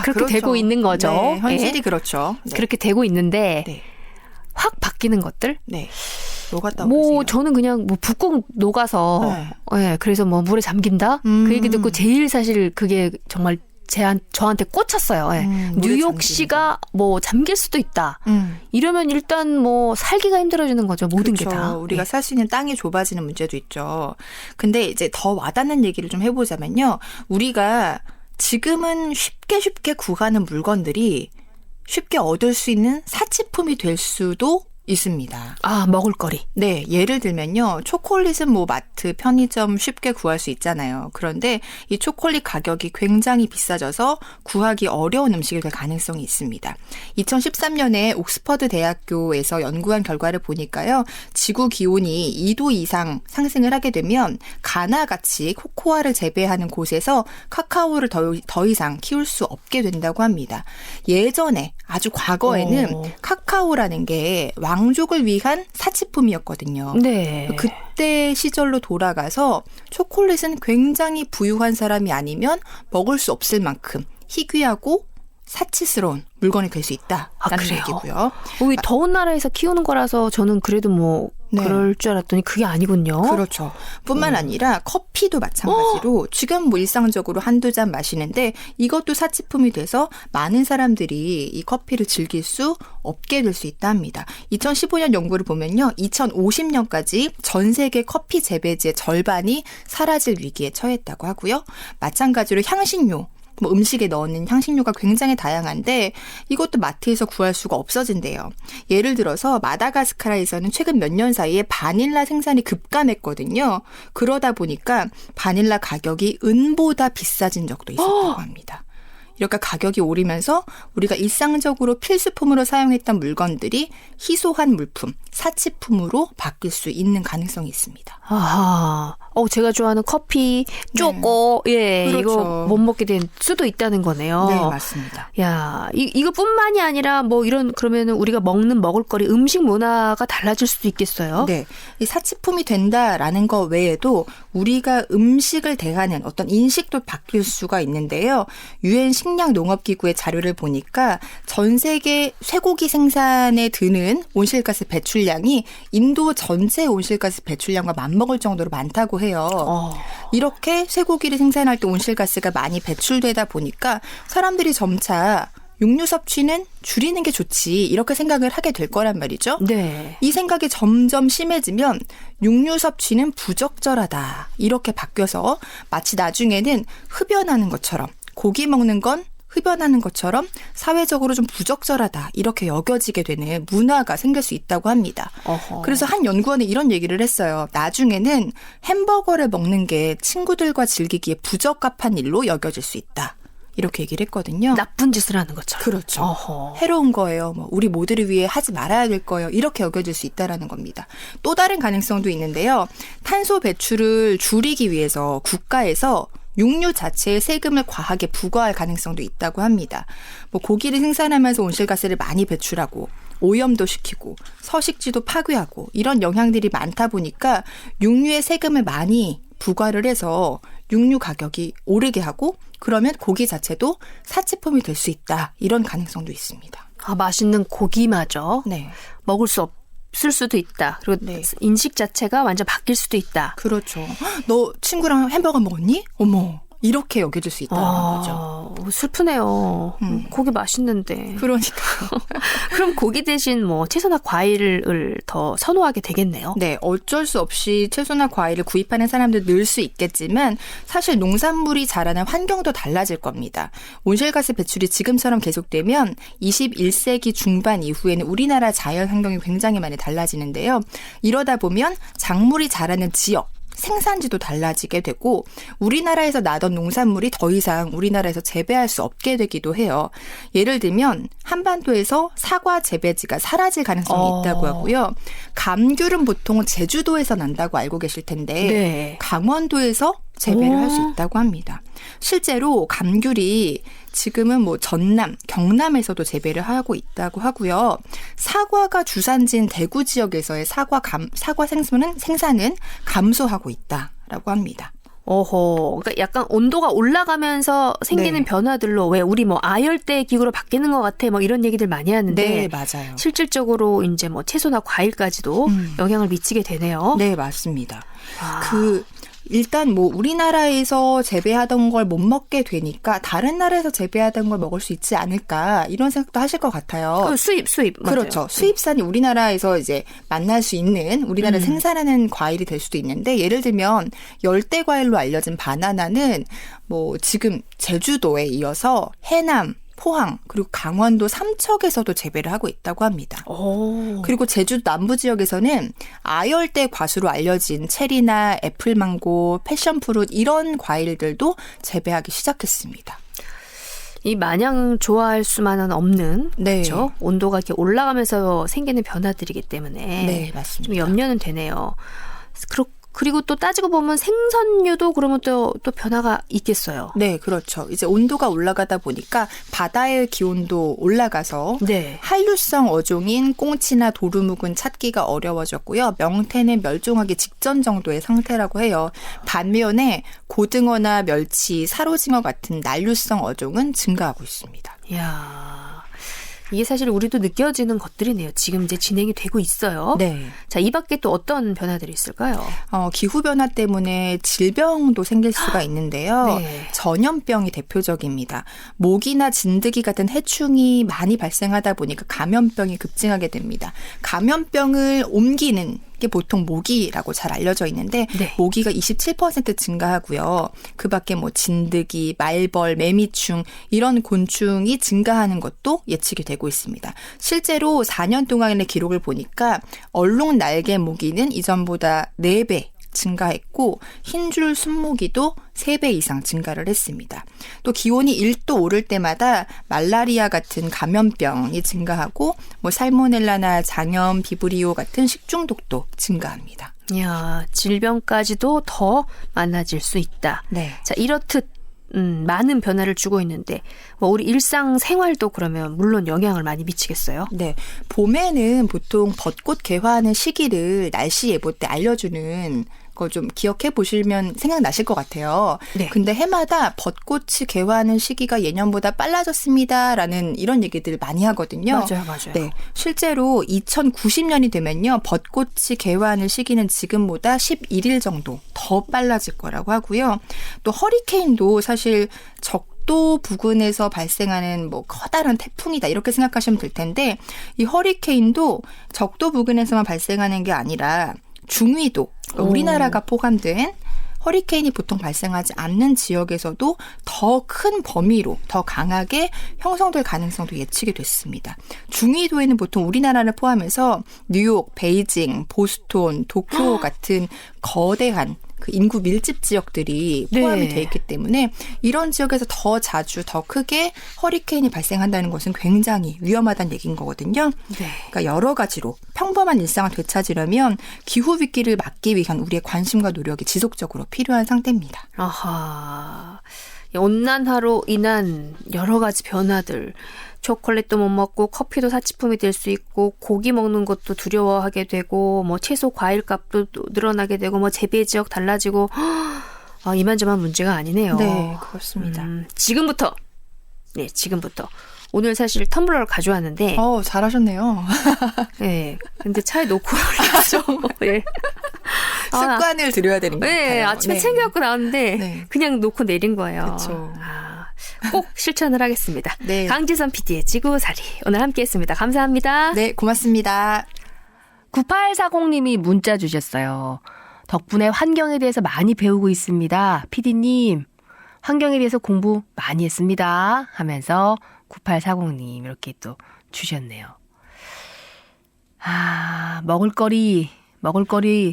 그렇게 그렇죠. 되고 있는 거죠. 네, 현실이 예. 그렇죠. 네. 그렇게 되고 있는데 네. 확 바뀌는 것들? 네. 녹았다고 뭐 그러세요? 저는 그냥 뭐 붓고 녹아서 네. 예, 그래서 뭐 물에 잠긴다 그 얘기 듣고 제일 사실 그게 정말 저한테 꽂혔어요. 예. 물에 뉴욕시가 뭐 잠길 수도 있다. 음. 이러면 일단 뭐 살기가 힘들어지는 거죠. 모든 그렇죠. 게 다. 우리가 예. 살 수 있는 땅이 좁아지는 문제도 있죠. 근데 이제 더 와닿는 얘기를 좀 해보자면요. 우리가 지금은 쉽게 구하는 물건들이 쉽게 얻을 수 있는 사치품이 될 수도 있습니다. 아, 먹을거리. 네, 예를 들면요. 초콜릿은 뭐 마트, 편의점 쉽게 구할 수 있잖아요. 그런데 이 초콜릿 가격이 굉장히 비싸져서 구하기 어려운 음식이 될 가능성이 있습니다. 2013년에 옥스퍼드 대학교에서 연구한 결과를 보니까요. 지구 기온이 2도 이상 상승을 하게 되면 가나같이 코코아를 재배하는 곳에서 카카오를 더 이상 키울 수 없게 된다고 합니다. 예전에 아주 과거에는 카카오라는 게 왕족을 위한 사치품이었거든요. 네. 그때 시절로 돌아가서 초콜릿은 굉장히 부유한 사람이 아니면 먹을 수 없을 만큼 희귀하고 사치스러운 물건이 될 수 있다라는 그래요? 얘기고요. 이 더운 나라에서 키우는 거라서 저는 그래도 뭐 네. 그럴 줄 알았더니 그게 아니군요. 그렇죠. 뿐만 아니라 커피도 마찬가지로 지금 뭐 일상적으로 한두 잔 마시는데 이것도 사치품이 돼서 많은 사람들이 이 커피를 즐길 수 없게 될 수 있다 합니다. 2015년 연구를 보면요. 2050년까지 전 세계 커피 재배지의 절반이 사라질 위기에 처했다고 하고요. 마찬가지로 향신료. 뭐 음식에 넣는 향신료가 굉장히 다양한데 이것도 마트에서 구할 수가 없어진대요. 예를 들어서 마다가스카르에서는 최근 몇 년 사이에 바닐라 생산이 급감했거든요. 그러다 보니까 바닐라 가격이 은보다 비싸진 적도 있었다고 합니다. 이렇게 가격이 오르면서 우리가 일상적으로 필수품으로 사용했던 물건들이 희소한 물품, 사치품으로 바뀔 수 있는 가능성이 있습니다. 아하. 제가 좋아하는 커피, 쪼꼬, 예, 그렇죠. 이거 못 먹게 될 수도 있다는 거네요. 네, 맞습니다. 야, 이것뿐만이 아니라 뭐 그러면은 우리가 먹는 먹을거리, 음식 문화가 달라질 수도 있겠어요. 네. 이 사치품이 된다라는 거 외에도 우리가 음식을 대하는 어떤 인식도 바뀔 수가 있는데요. 유엔 식량농업기구의 자료를 보니까 전 세계 쇠고기 생산에 드는 온실가스 배출량이 인도 전체 온실가스 배출량과 맞먹을 정도로 많다고 해요. 이렇게 쇠고기를 생산할 때 온실가스가 많이 배출되다 보니까 사람들이 점차 육류 섭취는 줄이는 게 좋지 이렇게 생각을 하게 될 거란 말이죠. 네. 이 생각이 점점 심해지면 육류 섭취는 부적절하다 이렇게 바뀌어서 마치 나중에는 흡연하는 것처럼 고기 먹는 건 흡연하는 것처럼 사회적으로 좀 부적절하다 이렇게 여겨지게 되는 문화가 생길 수 있다고 합니다. 어허. 그래서 한 연구원은 이런 얘기를 했어요. 나중에는 햄버거를 먹는 게 친구들과 즐기기에 부적합한 일로 여겨질 수 있다. 이렇게 얘기를 했거든요. 나쁜 짓을 하는 것처럼. 그렇죠. 어허. 해로운 거예요. 뭐 우리 모두를 위해 하지 말아야 될 거예요. 이렇게 여겨질 수 있다라는 겁니다. 또 다른 가능성도 있는데요. 탄소 배출을 줄이기 위해서 국가에서 육류 자체에 세금을 과하게 부과할 가능성도 있다고 합니다. 뭐 고기를 생산하면서 온실가스를 많이 배출하고 오염도 시키고 서식지도 파괴하고 이런 영향들이 많다 보니까 육류에 세금을 많이 부과를 해서 육류 가격이 오르게 하고 그러면 고기 자체도 사치품이 될 수 있다. 이런 가능성도 있습니다. 맛있는 고기마저 네. 먹을 수 없을 수도 있다. 그리고 네. 인식 자체가 완전 바뀔 수도 있다. 그렇죠. 너 친구랑 햄버거 먹었니? 어머. 이렇게 여겨질 수 있다는 거죠. 슬프네요. 고기 맛있는데. 그러니까요. 그럼 고기 대신 뭐 채소나 과일을 더 선호하게 되겠네요. 네, 어쩔 수 없이 채소나 과일을 구입하는 사람도 늘 수 있겠지만 사실 농산물이 자라는 환경도 달라질 겁니다. 온실가스 배출이 지금처럼 계속되면 21세기 중반 이후에는 우리나라 자연 환경이 굉장히 많이 달라지는데요. 이러다 보면 작물이 자라는 지역, 생산지도 달라지게 되고 우리나라에서 나던 농산물이 더 이상 우리나라에서 재배할 수 없게 되기도 해요. 예를 들면 한반도에서 사과 재배지가 사라질 가능성이 있다고 하고요. 감귤은 보통 제주도에서 난다고 알고 계실 텐데 네. 강원도에서 재배를 할 수 있다고 합니다. 실제로 감귤이 지금은 뭐 전남, 경남에서도 재배를 하고 있다고 하고요. 사과가 주산지인 대구 지역에서의 사과 생산은 감소하고 있다라고 합니다. 어허. 그러니까 약간 온도가 올라가면서 생기는 네. 변화들로 왜 우리 뭐 아열대 기후로 바뀌는 것 같아 뭐 이런 얘기들 많이 하는데 네, 맞아요. 실질적으로 이제 뭐 채소나 과일까지도 영향을 미치게 되네요. 네, 맞습니다. 아. 일단 뭐 우리나라에서 재배하던 걸 못 먹게 되니까 다른 나라에서 재배하던 걸 먹을 수 있지 않을까 이런 생각도 하실 것 같아요. 수입 맞아요. 그렇죠. 수입산이 우리나라에서 이제 만날 수 있는 우리나라 생산하는 과일이 될 수도 있는데 예를 들면 열대 과일로 알려진 바나나는 뭐 지금 제주도에 이어서 해남, 포항 그리고 강원도 삼척에서도 재배를 하고 있다고 합니다. 오. 그리고 제주도 남부 지역에서는 아열대 과수로 알려진 체리나 애플망고, 패션프루트 이런 과일들도 재배하기 시작했습니다. 이 마냥 좋아할 수만은 없는 네. 그렇죠? 온도가 이렇게 올라가면서 생기는 변화들이기 때문에 네, 맞습니다. 좀 염려는 되네요. 그리고 또 따지고 보면 생선류도 그러면 또 변화가 있겠어요. 네, 그렇죠. 이제 온도가 올라가다 보니까 바다의 기온도 올라가서 네. 한류성 어종인 꽁치나 도루묵은 찾기가 어려워졌고요. 명태는 멸종하기 직전 정도의 상태라고 해요. 반면에 고등어나 멸치, 사로징어 같은 난류성 어종은 증가하고 있습니다. 이야. 이게 사실 우리도 느껴지는 것들이네요. 지금 이제 진행이 되고 있어요. 네. 자, 이 밖에 또 어떤 변화들이 있을까요? 기후변화 때문에 질병도 생길 수가 있는데요. 네. 전염병이 대표적입니다. 모기나 진드기 같은 해충이 많이 발생하다 보니까 감염병이 급증하게 됩니다. 감염병을 옮기는 게 보통 모기라고 잘 알려져 있는데 네. 모기가 27% 증가하고요. 그밖에 뭐 진드기, 말벌, 매미충 이런 곤충이 증가하는 것도 예측이 되고 있습니다. 실제로 4년 동안의 기록을 보니까 얼룩 날개 모기는 이전보다 4배 증가했고 흰줄 순모기도 3배 이상 증가를 했습니다. 또 기온이 1도 오를 때마다 말라리아 같은 감염병이 증가하고 뭐 살모넬라나 장염, 비브리오 같은 식중독도 증가합니다. 이야, 질병까지도 더 많아질 수 있다. 네. 자, 이렇듯 많은 변화를 주고 있는데 뭐 우리 일상 생활도 그러면 물론 영향을 많이 미치겠어요? 네. 봄에는 보통 벚꽃 개화하는 시기를 날씨 예보 때 알려주는 거 좀 기억해 보시면 생각나실 것 같아요. 네. 근데 해마다 벚꽃이 개화하는 시기가 예년보다 빨라졌습니다라는 이런 얘기들을 많이 하거든요. 맞아요. 네. 실제로 2090년이 되면요. 벚꽃이 개화하는 시기는 지금보다 11일 정도 더 빨라질 거라고 하고요. 또 허리케인도 사실 적도 부근에서 발생하는 뭐 커다란 태풍이다 이렇게 생각하시면 될 텐데 이 허리케인도 적도 부근에서만 발생하는 게 아니라 중위도 우리나라가 포함된 허리케인이 보통 발생하지 않는 지역에서도 더 큰 범위로 더 강하게 형성될 가능성도 예측이 됐습니다. 중위도에는 보통 우리나라를 포함해서 뉴욕, 베이징, 보스톤, 도쿄 같은 거대한 그 인구 밀집 지역들이 포함이 돼 있기 때문에 이런 지역에서 더 자주 더 크게 허리케인이 발생한다는 것은 굉장히 위험하다는 얘기인 거거든요. 네. 그러니까 여러 가지로 평범한 일상을 되찾으려면 기후 위기를 막기 위한 우리의 관심과 노력이 지속적으로 필요한 상태입니다. 아하. 온난화로 인한 여러 가지 변화들. 초콜릿도 못 먹고 커피도 사치품이 될 수 있고 고기 먹는 것도 두려워하게 되고 뭐 채소 과일 값도 늘어나게 되고 뭐 재배 지역 달라지고 이만저만 문제가 아니네요. 네, 그렇습니다. 지금부터 오늘 사실 텀블러를 가져왔는데 잘하셨네요. 네. 근데 차에 놓고 올렸어. 예. 습관을 들여야 되는 것 네, 같아요. 아침에 챙겨갖고 나왔는데 네. 그냥 놓고 내린 거예요. 그렇죠. 꼭 실천을 하겠습니다. 네. 강지선 PD의 지구살이 오늘 함께했습니다. 감사합니다. 네, 고맙습니다. 9840님이 문자 주셨어요. 덕분에 환경에 대해서 많이 배우고 있습니다. PD님, 환경에 대해서 공부 많이 했습니다. 하면서 9840님 이렇게 또 주셨네요. 먹을거리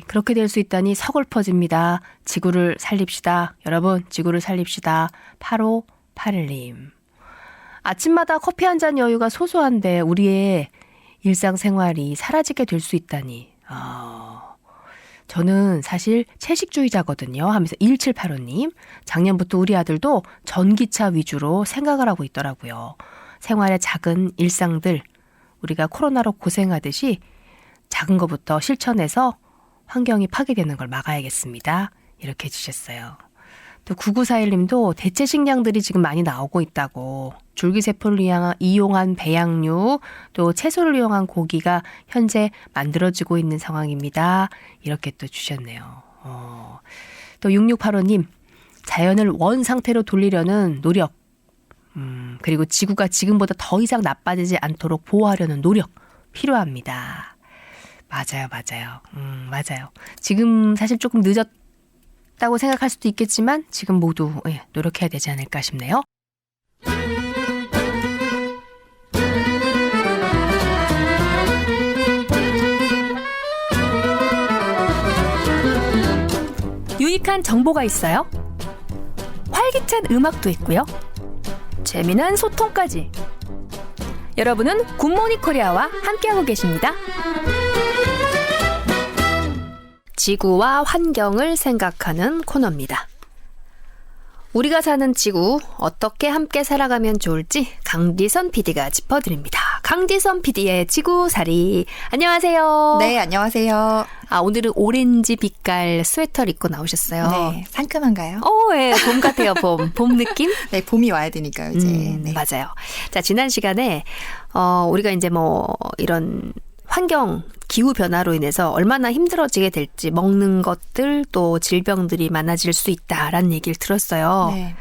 그렇게 될 수 있다니 서글퍼집니다. 지구를 살립시다. 여러분, 지구를 살립시다. 8581님. 아침마다 커피 한 잔 여유가 소소한데 우리의 일상생활이 사라지게 될 수 있다니. 저는 사실 채식주의자거든요. 하면서 1785님. 작년부터 우리 아들도 전기차 위주로 생각을 하고 있더라고요. 생활의 작은 일상들, 우리가 코로나로 고생하듯이 작은 것부터 실천해서 환경이 파괴되는 걸 막아야겠습니다. 이렇게 해주셨어요. 또 9941님도 대체 식량들이 지금 많이 나오고 있다고. 줄기세포를 이용한 배양류, 또 채소를 이용한 고기가 현재 만들어지고 있는 상황입니다. 이렇게 또 주셨네요. 또 6685님, 자연을 원 상태로 돌리려는 노력, 그리고 지구가 지금보다 더 이상 나빠지지 않도록 보호하려는 노력 필요합니다. 맞아요. 맞아요. 지금 사실 조금 늦었다고 생각할 수도 있겠지만 지금 모두 노력해야 되지 않을까 싶네요. 유익한 정보가 있어요. 활기찬 음악도 있고요. 재미난 소통까지. 여러분은 굿모닝 코리아와 함께하고 계십니다. 지구와 환경을 생각하는 코너입니다. 우리가 사는 지구 어떻게 함께 살아가면 좋을지 강지선 PD가 짚어드립니다. 강지선 PD의 지구살이. 안녕하세요. 네, 안녕하세요. 오늘은 오렌지 빛깔 스웨터를 입고 나오셨어요. 네, 상큼한가요? 네, 봄 같아요, 봄. 봄 느낌? 네, 봄이 와야 되니까요, 이제. 네. 맞아요. 자, 지난 시간에, 우리가 이제 이런 환경, 기후 변화로 인해서 얼마나 힘들어지게 될지, 먹는 것들 또 질병들이 많아질 수 있다라는 얘기를 들었어요. 네.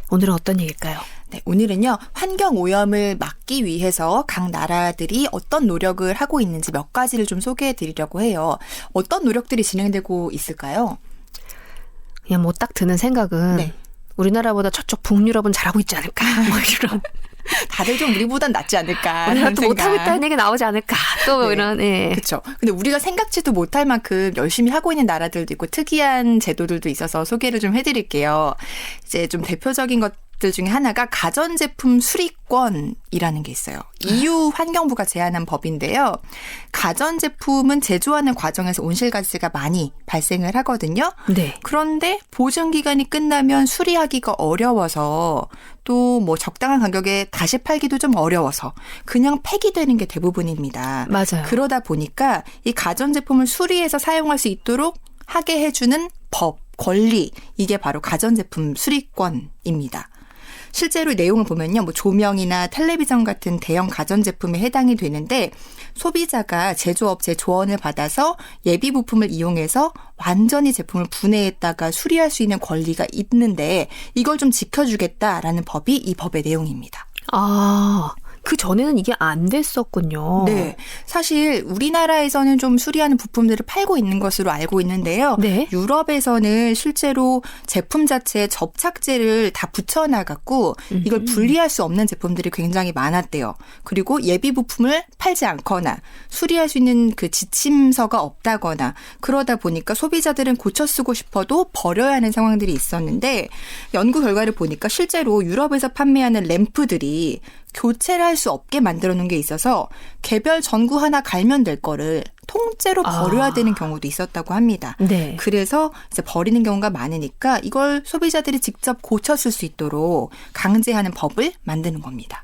오늘은 어떤 얘기일까요? 네, 오늘은요, 환경 오염을 막기 위해서 각 나라들이 어떤 노력을 하고 있는지 몇 가지를 좀 소개해 드리려고 해요. 어떤 노력들이 진행되고 있을까요? 그냥 뭐 딱 드는 생각은 네. 우리나라보다 저쪽 북유럽은 잘하고 있지 않을까? 뭐 이런. 다들 좀 우리보단 낫지 않을까. 우리가 또 못하고 있다는 얘기 나오지 않을까. 또 네. 이런, 예. 그렇죠. 근데 우리가 생각지도 못할 만큼 열심히 하고 있는 나라들도 있고 특이한 제도들도 있어서 소개를 좀 해드릴게요. 이제 좀 대표적인 것들 중에 하나가 가전제품 수리권이라는 게 있어요. EU 환경부가 제안한 법인데요. 가전제품은 제조하는 과정에서 온실가스가 많이 발생을 하거든요. 네. 그런데 보증기간이 끝나면 수리하기가 어려워서 또 뭐 적당한 가격에 다시 팔기도 좀 어려워서 그냥 폐기되는 게 대부분입니다. 맞아요. 그러다 보니까 이 가전제품을 수리해서 사용할 수 있도록 하게 해주는 법, 권리, 이게 바로 가전제품 수리권입니다. 실제로 내용을 보면요, 뭐 조명이나 텔레비전 같은 대형 가전제품에 해당이 되는데 소비자가 제조업체 조언을 받아서 예비 부품을 이용해서 완전히 제품을 분해했다가 수리할 수 있는 권리가 있는데 이걸 좀 지켜주겠다라는 법이 이 법의 내용입니다. 그 전에는 이게 안 됐었군요. 네. 사실 우리나라에서는 좀 수리하는 부품들을 팔고 있는 것으로 알고 있는데요. 네. 유럽에서는 실제로 제품 자체에 접착제를 다 붙여놔갖고 이걸 분리할 수 없는 제품들이 굉장히 많았대요. 그리고 예비 부품을 팔지 않거나 수리할 수 있는 그 지침서가 없다거나 그러다 보니까 소비자들은 고쳐 쓰고 싶어도 버려야 하는 상황들이 있었는데 연구 결과를 보니까 실제로 유럽에서 판매하는 램프들이 교체를 할 수 없게 만들어 놓은 게 있어서 개별 전구 하나 갈면 될 거를 통째로 버려야 되는 경우도 있었다고 합니다. 네. 그래서 이제 버리는 경우가 많으니까 이걸 소비자들이 직접 고쳐 쓸 수 있도록 강제하는 법을 만드는 겁니다.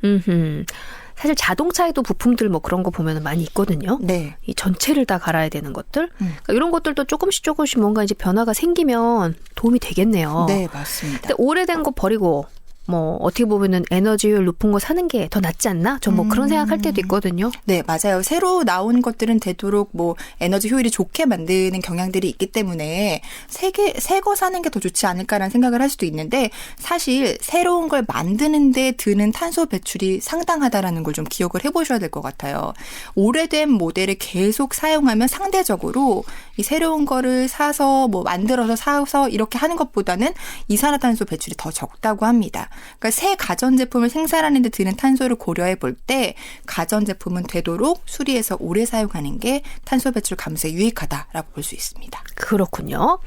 사실 자동차에도 부품들 뭐 그런 거 보면 많이 있거든요. 네. 이 전체를 다 갈아야 되는 것들. 그러니까 이런 것들도 조금씩 뭔가 이제 변화가 생기면 도움이 되겠네요. 네, 맞습니다. 근데 오래된 거 버리고 뭐 어떻게 보면은 에너지율 높은 거 사는 게 더 낫지 않나? 전 뭐 그런 생각할 때도 있거든요. 네, 맞아요. 새로 나온 것들은 되도록 뭐 에너지 효율이 좋게 만드는 경향들이 있기 때문에 새 거 사는 게 더 좋지 않을까라는 생각을 할 수도 있는데 사실 새로운 걸 만드는 데 드는 탄소 배출이 상당하다라는 걸 좀 기억을 해보셔야 될 것 같아요. 오래된 모델을 계속 사용하면 상대적으로 이 새로운 거를 사서 뭐 만들어서 사서 이렇게 하는 것보다는 이산화탄소 배출이 더 적다고 합니다. 그러니까 새 가전제품을 생산하는 데 드는 탄소를 고려해 볼 때 가전제품은 되도록 수리해서 오래 사용하는 게 탄소 배출 감소에 유익하다라고 볼 수 있습니다. 그렇군요.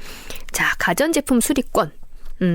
자, 가전제품 수리권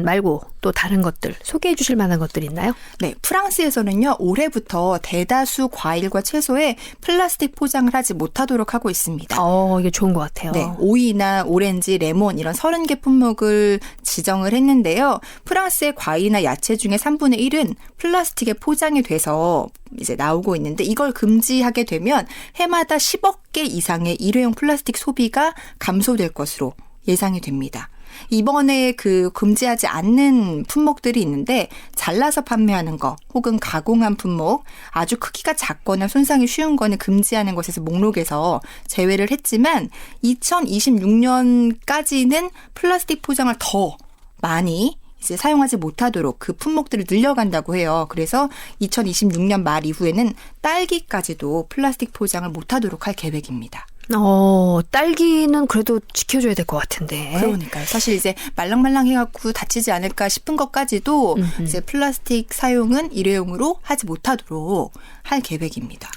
말고 또 다른 것들 소개해 주실 만한 것들 있나요? 네, 프랑스에서는요. 올해부터 대다수 과일과 채소에 플라스틱 포장을 하지 못하도록 하고 있습니다. 이게 좋은 것 같아요. 네, 오이나 오렌지, 레몬 이런 30개 품목을 지정을 했는데요. 프랑스의 과일이나 야채 중에 3분의 1은 플라스틱에 포장이 돼서 이제 나오고 있는데 이걸 금지하게 되면 해마다 10억 개 이상의 일회용 플라스틱 소비가 감소될 것으로 예상이 됩니다. 이번에 그 금지하지 않는 품목들이 있는데 잘라서 판매하는 거 혹은 가공한 품목, 아주 크기가 작거나 손상이 쉬운 거는 금지하는 것에서 목록에서 제외를 했지만 2026년까지는 플라스틱 포장을 더 많이 이제 사용하지 못하도록 그 품목들을 늘려간다고 해요. 그래서 2026년 말 이후에는 딸기까지도 플라스틱 포장을 못하도록 할 계획입니다. 딸기는 그래도 지켜줘야 될 것 같은데. 그러니까요. 사실 이제 말랑말랑 해갖고 다치지 않을까 싶은 것까지도 이제 플라스틱 사용은 일회용으로 하지 못하도록 할 계획입니다.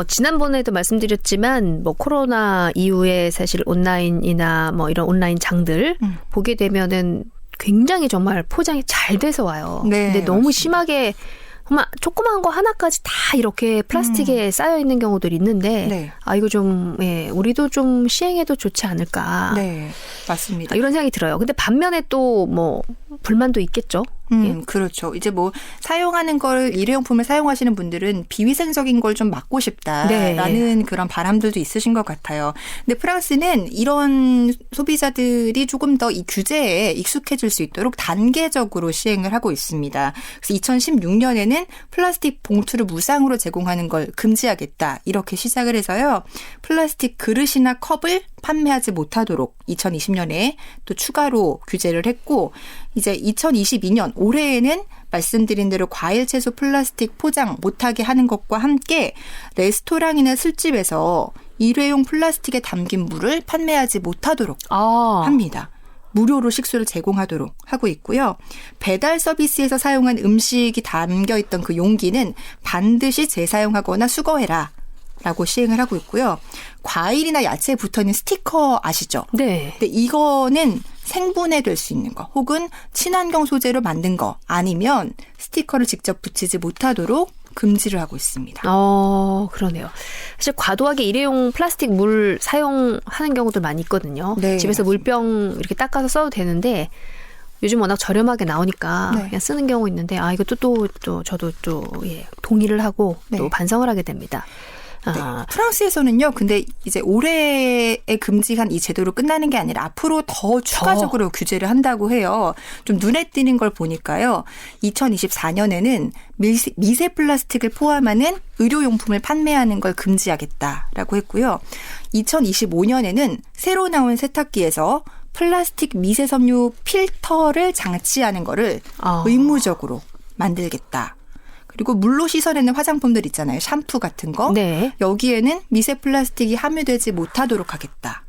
지난번에도 말씀드렸지만 뭐 코로나 이후에 사실 온라인이나 뭐 이런 온라인 장들 보게 되면은 굉장히 정말 포장이 잘 돼서 와요. 네, 근데 너무 맞습니다. 심하게 정말 조그마한 거 하나까지 다 이렇게 플라스틱에 쌓여 있는 경우들이 있는데 네. 이거 좀 우리도 좀 시행해도 좋지 않을까. 네, 맞습니다. 이런 생각이 들어요. 근데 반면에 또 뭐 불만도 있겠죠. 그렇죠. 이제 뭐 사용하는 걸 일회용품을 사용하시는 분들은 비위생적인 걸 좀 막고 싶다라는 네. 그런 바람들도 있으신 것 같아요. 근데 프랑스는 이런 소비자들이 조금 더 이 규제에 익숙해질 수 있도록 단계적으로 시행을 하고 있습니다. 그래서 2016년에는 플라스틱 봉투를 무상으로 제공하는 걸 금지하겠다 이렇게 시작을 해서요. 플라스틱 그릇이나 컵을 판매하지 못하도록 2020년에 또 추가로 규제를 했고 이제 2022년 올해에는 말씀드린 대로 과일, 채소, 플라스틱 포장 못하게 하는 것과 함께 레스토랑이나 술집에서 일회용 플라스틱에 담긴 물을 판매하지 못하도록 합니다. 무료로 식수를 제공하도록 하고 있고요. 배달 서비스에서 사용한 음식이 담겨 있던 그 용기는 반드시 재사용하거나 수거해라. 라고 시행을 하고 있고요. 과일이나 야채에 붙어있는 스티커 아시죠? 네. 근데 이거는 생분해될 수 있는 거 혹은 친환경 소재로 만든 거 아니면 스티커를 직접 붙이지 못하도록 금지를 하고 있습니다. 그러네요. 사실 과도하게 일회용 플라스틱 물 사용하는 경우도 많이 있거든요. 네, 집에서 맞습니다. 물병 이렇게 닦아서 써도 되는데 요즘 워낙 저렴하게 나오니까 네. 그냥 쓰는 경우 있는데 이것도 또 저도 또 동의를 하고 네. 또 반성을 하게 됩니다. 네. 프랑스에서는요. 근데 이제 올해에 금지한 이 제도로 끝나는 게 아니라 앞으로 더 추가적으로 규제를 한다고 해요. 좀 눈에 띄는 걸 보니까요. 2024년에는 미세 플라스틱을 포함하는 의료용품을 판매하는 걸 금지하겠다라고 했고요. 2025년에는 새로 나온 세탁기에서 플라스틱 미세 섬유 필터를 장치하는 거를 의무적으로 만들겠다. 그리고 물로 씻어내는 화장품들 있잖아요. 샴푸 같은 거. 네. 여기에는 미세 플라스틱이 함유되지 못하도록 하겠다.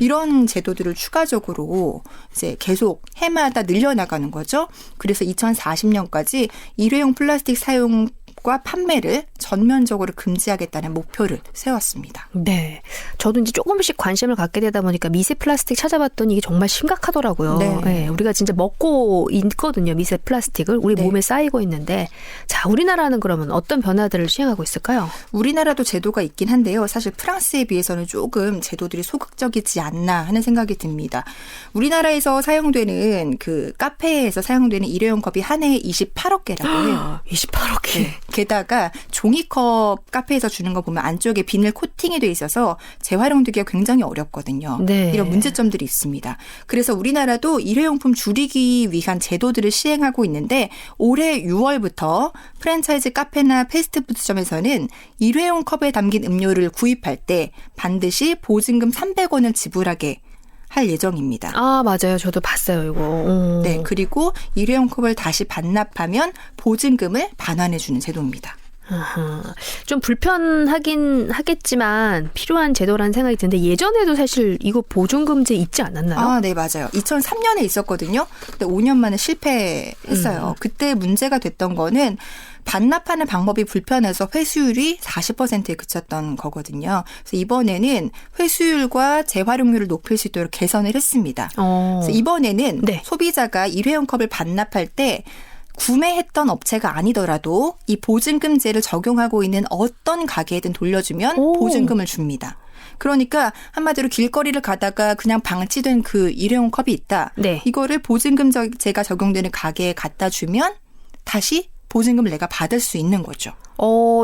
이런 제도들을 추가적으로 이제 계속 해마다 늘려나가는 거죠. 그래서 2040년까지 일회용 플라스틱 사용과 판매를 전면적으로 금지하겠다는 목표를 세웠습니다. 네. 저도 이제 조금씩 관심을 갖게 되다 보니까 미세 플라스틱 찾아봤더니 이게 정말 심각하더라고요. 네. 네, 우리가 진짜 먹고 있거든요. 미세 플라스틱을. 우리 네. 몸에 쌓이고 있는데 자, 우리나라는 그러면 어떤 변화들을 시행하고 있을까요? 우리나라도 제도가 있긴 한데요. 사실 프랑스에 비해서는 조금 제도들이 소극적이지 않나 하는 생각이 듭니다. 우리나라에서 사용되는 그 카페에서 사용되는 일회용 컵이 한 해에 28억 개라고 해요. 28억 개. 네. 게다가 종이컵 카페에서 주는 거 보면 안쪽에 비닐 코팅이 돼 있어서 재활용되기가 굉장히 어렵거든요. 네. 이런 문제점들이 있습니다. 그래서 우리나라도 일회용품 줄이기 위한 제도들을 시행하고 있는데 올해 6월부터 프랜차이즈 카페나 패스트푸드점에서는 일회용 컵에 담긴 음료를 구입할 때 반드시 보증금 300원을 지불하게 할 예정입니다. 맞아요. 저도 봤어요, 이거. 네, 그리고 일회용 컵을 다시 반납하면 보증금을 반환해 주는 제도입니다. 좀 불편하긴 하겠지만 필요한 제도라는 생각이 드는데 예전에도 사실 이거 보증금제 있지 않았나요? 네, 맞아요. 2003년에 있었거든요. 근데 5년 만에 실패했어요. 그때 문제가 됐던 거는 반납하는 방법이 불편해서 회수율이 40%에 그쳤던 거거든요. 그래서 이번에는 회수율과 재활용률을 높일 수 있도록 개선을 했습니다. 그래서 이번에는 네. 소비자가 일회용 컵을 반납할 때 구매했던 업체가 아니더라도 이 보증금제를 적용하고 있는 어떤 가게에든 돌려주면 보증금을 줍니다. 그러니까 한마디로 길거리를 가다가 그냥 방치된 그 일회용 컵이 있다. 네. 이거를 보증금제가 적용되는 가게에 갖다 주면 다시 보증금을 내가 받을 수 있는 거죠.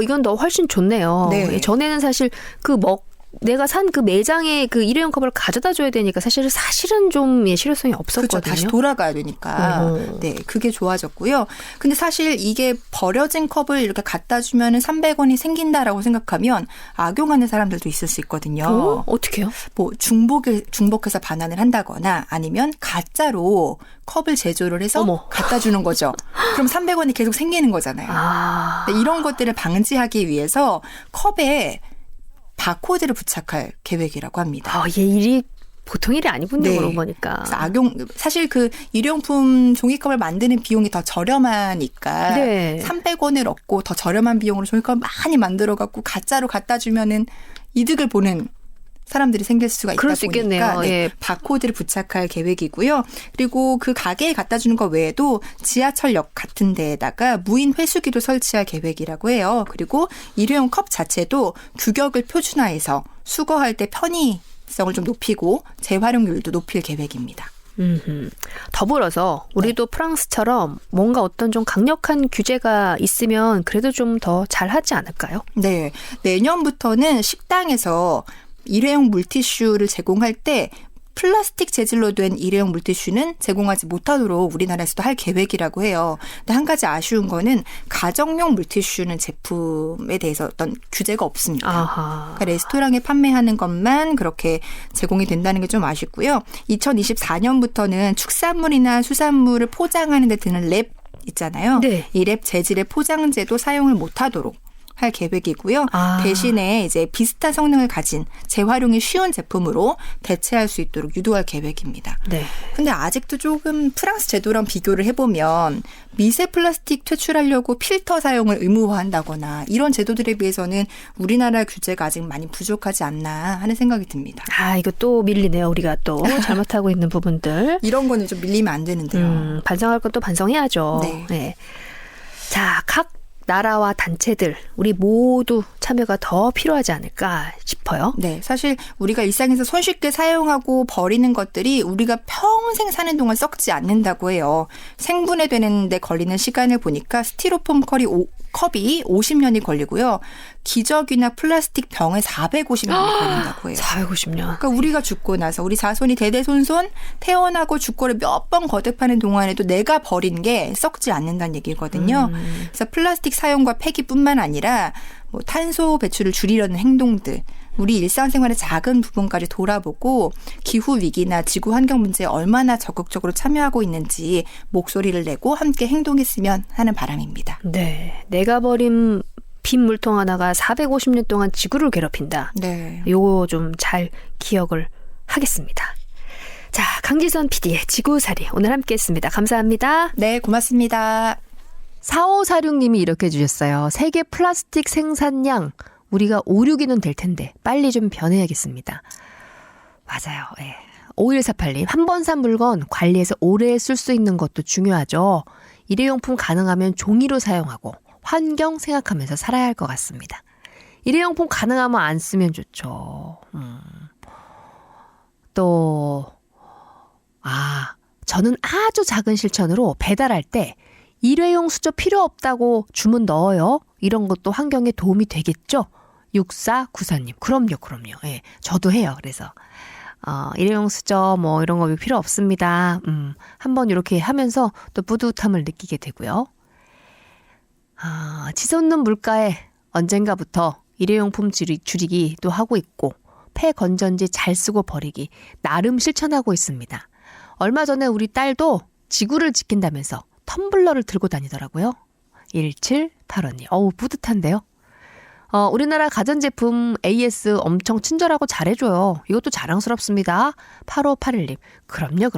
이건 더 훨씬 좋네요. 네. 전에는 사실 그 내가 산 그 매장에 그 일회용 컵을 가져다 줘야 되니까 사실은 좀 실효성이 없었거든요. 그렇죠. 다시 돌아가야 되니까. 네, 그게 좋아졌고요. 근데 사실 이게 버려진 컵을 이렇게 갖다 주면은 300원이 생긴다라고 생각하면 악용하는 사람들도 있을 수 있거든요. 어떻게요? 뭐 중복해서 반환을 한다거나 아니면 가짜로 컵을 제조를 해서 어머. 갖다 주는 거죠. 그럼 300원이 계속 생기는 거잖아요. 네, 이런 것들을 방지하기 위해서 컵에 바코드를 부착할 계획이라고 합니다. 얘 일이 보통 일이 아니군요. 네. 그러고 보니까. 그래서 사실 그 일회용품 종이컵을 만드는 비용이 더 저렴하니까 네. 300원을 얻고 더 저렴한 비용으로 종이컵을 많이 만들어 갖고 가짜로 갖다 주면은 이득을 보는 사람들이 생길 수가 있다 그럴 수 보니까 있겠네요. 네, 예. 바코드를 부착할 계획이고요. 그리고 그 가게에 갖다 주는 것 외에도 지하철역 같은 데에다가 무인 회수기도 설치할 계획이라고 해요. 그리고 일회용 컵 자체도 규격을 표준화해서 수거할 때 편의성을 좀 높이고 재활용률도 높일 계획입니다. 더불어서 우리도 프랑스처럼 뭔가 어떤 좀 강력한 규제가 있으면 그래도 좀 더 잘하지 않을까요? 네. 내년부터는 식당에서 일회용 물티슈를 제공할 때 플라스틱 재질로 된 일회용 물티슈는 제공하지 못하도록 우리나라에서도 할 계획이라고 해요. 근데 한 가지 아쉬운 거는 가정용 물티슈는 제품에 대해서 어떤 규제가 없습니다. 아하. 그러니까 레스토랑에 판매하는 것만 그렇게 제공이 된다는 게 좀 아쉽고요. 2024년부터는 축산물이나 수산물을 포장하는 데 드는 랩 있잖아요. 네. 이 랩 재질의 포장재도 사용을 못하도록 할 계획이고요. 대신에 이제 비슷한 성능을 가진 재활용이 쉬운 제품으로 대체할 수 있도록 유도할 계획입니다. 네. 근데 아직도 조금 프랑스 제도랑 비교를 해보면 미세 플라스틱 퇴출하려고 필터 사용을 의무화한다거나 이런 제도들에 비해서는 우리나라 규제가 아직 많이 부족하지 않나 하는 생각이 듭니다. 이거 또 밀리네요. 우리가 또 잘못하고 있는 부분들. 이런 거는 좀 밀리면 안 되는데요. 반성할 것도 반성해야죠. 네. 자, 각 나라와 단체들 우리 모두 참여가 더 필요하지 않을까 싶어요. 네, 사실 우리가 일상에서 손쉽게 사용하고 버리는 것들이 우리가 평생 사는 동안 썩지 않는다고 해요. 생분해되는 데 걸리는 시간을 보니까 스티로폼 컵이 50년이 걸리고요. 기저귀나 플라스틱 병에 450년이 걸린다고 해요. 450년. 그러니까 우리가 죽고 나서 우리 자손이 대대손손 태어나고 죽고를 몇 번 거듭하는 동안에도 내가 버린 게 썩지 않는다는 얘기거든요. 그래서 플라스틱 사용과 폐기뿐만 아니라 뭐 탄소 배출을 줄이려는 행동들, 우리 일상생활의 작은 부분까지 돌아보고 기후 위기나 지구 환경 문제에 얼마나 적극적으로 참여하고 있는지 목소리를 내고 함께 행동했으면 하는 바람입니다. 네, 내가 버린 빈 물통 하나가 450년 동안 지구를 괴롭힌다. 네. 요거 좀 잘 기억을 하겠습니다. 자, 강지선 PD의 지구살이 오늘 함께했습니다. 감사합니다. 네, 고맙습니다. 4546님이 이렇게 주셨어요. 세계 플라스틱 생산량 우리가 5, 6위는 될 텐데 빨리 좀 변해야겠습니다. 맞아요. 예. 5148님, 한 번 산 물건 관리해서 오래 쓸 수 있는 것도 중요하죠. 일회용품 가능하면 종이로 사용하고 환경 생각하면서 살아야 할 것 같습니다. 일회용품 가능하면 안 쓰면 좋죠. 또 저는 아주 작은 실천으로 배달할 때 일회용 수저 필요 없다고 주문 넣어요. 이런 것도 환경에 도움이 되겠죠? 6494님. 그럼요. 예, 저도 해요. 그래서 일회용 수저 뭐 이런 거 필요 없습니다. 한번 이렇게 하면서 또 뿌듯함을 느끼게 되고요. 치솟는 물가에 언젠가부터 일회용품 줄이기 또 하고 있고 폐건전지 잘 쓰고 버리기 나름 실천하고 있습니다. 얼마 전에 우리 딸도 지구를 지킨다면서 텀블러를 들고 다니더라고요. 1785님. 어우, 뿌듯한데요. 우리나라 가전제품 AS 엄청 친절하고 잘해줘요. 이것도 자랑스럽습니다. 8581님. 그럼요.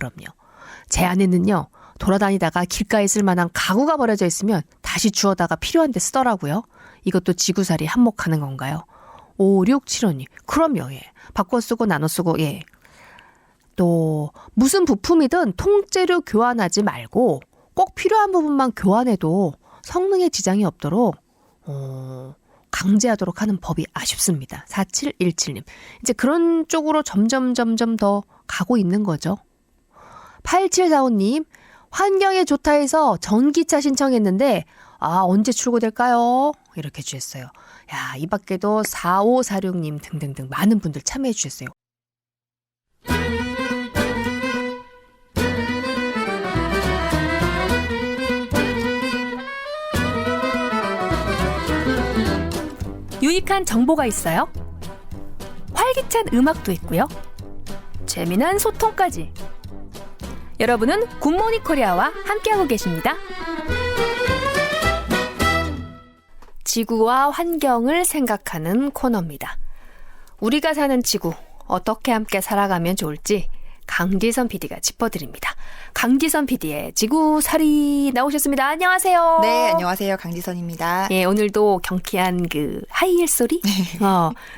제 안에는요. 돌아다니다가 길가에 쓸만한 가구가 버려져 있으면 다시 주워다가 필요한 데 쓰더라고요. 이것도 지구살이 한몫하는 건가요? 5675님. 그럼요. 예. 바꿔 쓰고 나눠 쓰고 예. 또 무슨 부품이든 통째로 교환하지 말고 꼭 필요한 부분만 교환해도 성능에 지장이 없도록 강제하도록 하는 법이 아쉽습니다. 4717님. 이제 그런 쪽으로 점점 더 가고 있는 거죠. 8745님. 환경에 좋다 해서 전기차 신청했는데 언제 출고될까요? 이렇게 주셨어요. 야, 이 밖에도 4546님 등등등 많은 분들 참여해 주셨어요. 유익한 정보가 있어요. 활기찬 음악도 있고요. 재미난 소통까지. 여러분은 굿모닝 코리아와 함께하고 계십니다. 지구와 환경을 생각하는 코너입니다. 우리가 사는 지구, 어떻게 함께 살아가면 좋을지 강지선 PD가 짚어드립니다. 강지선 PD의 지구살이 나오셨습니다. 안녕하세요. 네, 안녕하세요. 강지선입니다. 예, 오늘도 경쾌한 그 하이힐 소리?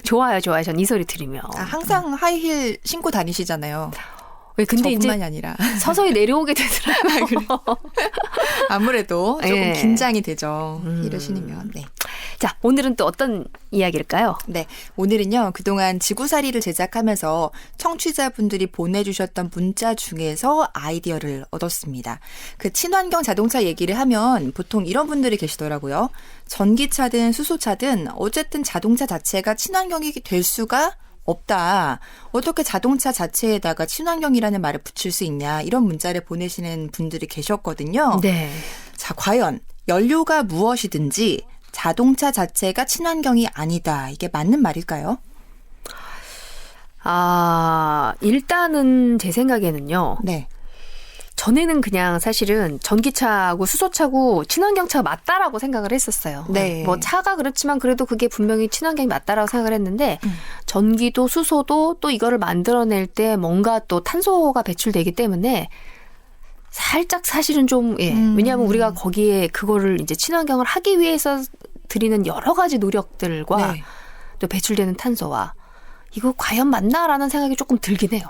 좋아요. 전 이 소리 들으면. 항상 하이힐 신고 다니시잖아요. 왜 근데 이제 저뿐만이 아니라 서서히 내려오게 되더라고요. 아무래도 조금 예. 긴장이 되죠. 힐을 신으면. 네. 자, 오늘은 또 어떤 이야기일까요? 네. 오늘은요, 그동안 지구살이를 제작하면서 청취자분들이 보내주셨던 문자 중에서 아이디어를 얻었습니다. 그 친환경 자동차 얘기를 하면 보통 이런 분들이 계시더라고요. 전기차든 수소차든 어쨌든 자동차 자체가 친환경이 될 수가 없다. 어떻게 자동차 자체에다가 친환경이라는 말을 붙일 수 있냐. 이런 문자를 보내시는 분들이 계셨거든요. 네. 자, 과연 연료가 무엇이든지 자동차 자체가 친환경이 아니다. 이게 맞는 말일까요? 일단은 제 생각에는요. 네. 전에는 그냥 사실은 전기차하고 수소차고 친환경차가 맞다라고 생각을 했었어요. 네. 뭐 차가 그렇지만 그래도 그게 분명히 친환경이 맞다라고 생각을 했는데 전기도 수소도 또 이거를 만들어낼 때 뭔가 또 탄소가 배출되기 때문에 살짝 사실은 좀 왜냐하면 우리가 거기에 그거를 이제 친환경을 하기 위해서 드리는 여러 가지 노력들과 네. 또 배출되는 탄소와 이거 과연 맞나라는 생각이 조금 들긴 해요.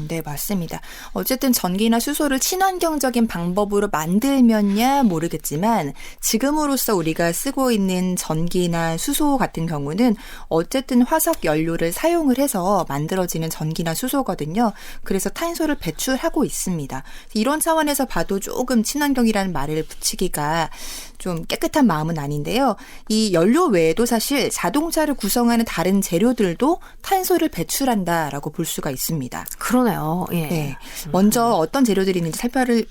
네, 맞습니다. 어쨌든 전기나 수소를 친환경적인 방법으로 만들면야 모르겠지만 지금으로서 우리가 쓰고 있는 전기나 수소 같은 경우는 어쨌든 화석 연료를 사용을 해서 만들어지는 전기나 수소거든요. 그래서 탄소를 배출하고 있습니다. 이런 차원에서 봐도 조금 친환경이라는 말을 붙이기가 좀 깨끗한 마음은 아닌데요. 이 연료 외에도 사실 자동차를 구성하는 다른 재료들도 탄소를 배출한다라고 볼 수가 있습니다. 그러네요. 예. 네. 먼저 어떤 재료들이 있는지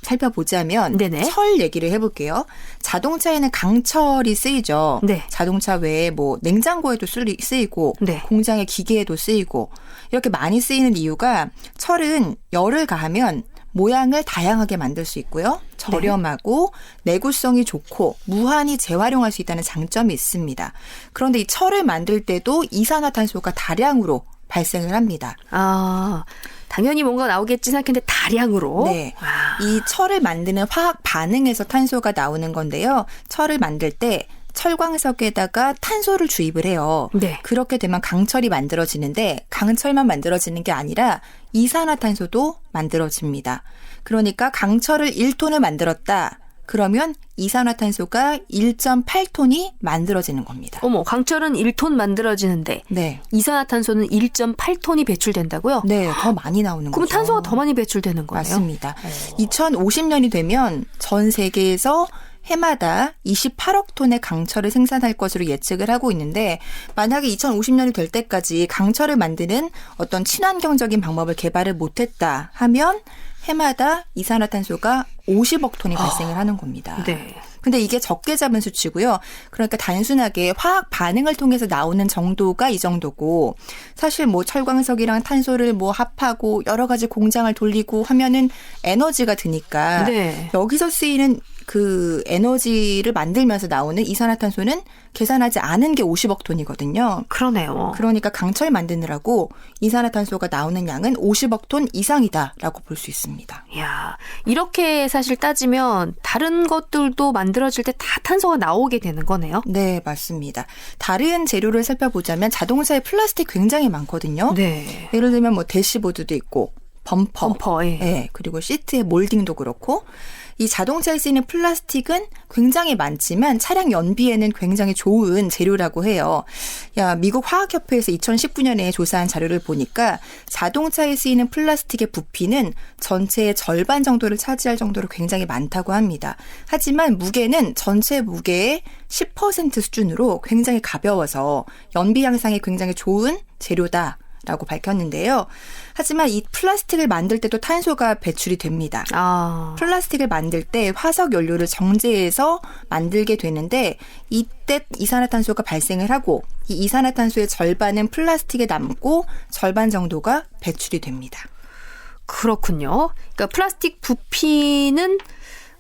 살펴보자면 네네. 철 얘기를 해볼게요. 자동차에는 강철이 쓰이죠. 네. 자동차 외에 뭐 냉장고에도 쓰이고 네. 공장의 기계에도 쓰이고 이렇게 많이 쓰이는 이유가 철은 열을 가하면 모양을 다양하게 만들 수 있고요. 저렴하고 내구성이 좋고 무한히 재활용할 수 있다는 장점이 있습니다. 그런데 이 철을 만들 때도 이산화탄소가 다량으로 발생을 합니다. 당연히 뭔가 나오겠지 생각했는데 다량으로. 네. 이 철을 만드는 화학 반응에서 탄소가 나오는 건데요. 철을 만들 때 철광석에다가 탄소를 주입을 해요. 네. 그렇게 되면 강철이 만들어지는데 강철만 만들어지는 게 아니라 이산화탄소도 만들어집니다. 그러니까 강철을 1톤을 만들었다. 그러면 이산화탄소가 1.8톤이 만들어지는 겁니다. 어머, 강철은 1톤 만들어지는데 네. 이산화탄소는 1.8톤이 배출된다고요? 네, 더 많이 나오는 그럼 거죠. 탄소가 더 많이 배출되는 거예요? 맞습니다. 2050년이 되면 전 세계에서 해마다 28억 톤의 강철을 생산할 것으로 예측을 하고 있는데 만약에 2050년이 될 때까지 강철을 만드는 어떤 친환경적인 방법을 개발을 못했다 하면 해마다 이산화탄소가 50억 톤이 발생을 하는 겁니다. 네. 근데 이게 적게 잡은 수치고요. 그러니까 단순하게 화학 반응을 통해서 나오는 정도가 이 정도고 사실 뭐 철광석이랑 탄소를 뭐 합하고 여러 가지 공장을 돌리고 하면은 에너지가 드니까 네. 여기서 쓰이는 그 에너지를 만들면서 나오는 이산화탄소는 계산하지 않은 게 50억 톤이거든요. 그러네요. 그러니까 강철 만드느라고 이산화탄소가 나오는 양은 50억 톤 이상이다라고 볼 수 있습니다. 이야, 이렇게 사실 따지면 다른 것들도 만들어질 때 다 탄소가 나오게 되는 거네요. 네, 맞습니다. 다른 재료를 살펴보자면 자동차에 플라스틱 굉장히 많거든요. 네. 예를 들면 뭐 대시보드도 있고 범퍼, 범퍼, 예. 네, 그리고 시트의 몰딩도 그렇고 이 자동차에 쓰이는 플라스틱은 굉장히 많지만 차량 연비에는 굉장히 좋은 재료라고 해요. 미국 화학협회에서 2019년에 조사한 자료를 보니까 자동차에 쓰이는 플라스틱의 부피는 전체의 절반 정도를 차지할 정도로 굉장히 많다고 합니다. 하지만 무게는 전체 무게의 10% 수준으로 굉장히 가벼워서 연비 향상에 굉장히 좋은 재료다. 라고 밝혔는데요. 하지만 이 플라스틱을 만들 때도 탄소가 배출이 됩니다. 플라스틱을 만들 때 화석 연료를 정제해서 만들게 되는데 이때 이산화탄소가 발생을 하고 이 이산화탄소의 절반은 플라스틱에 남고 절반 정도가 배출이 됩니다. 그렇군요. 그러니까 플라스틱 부피는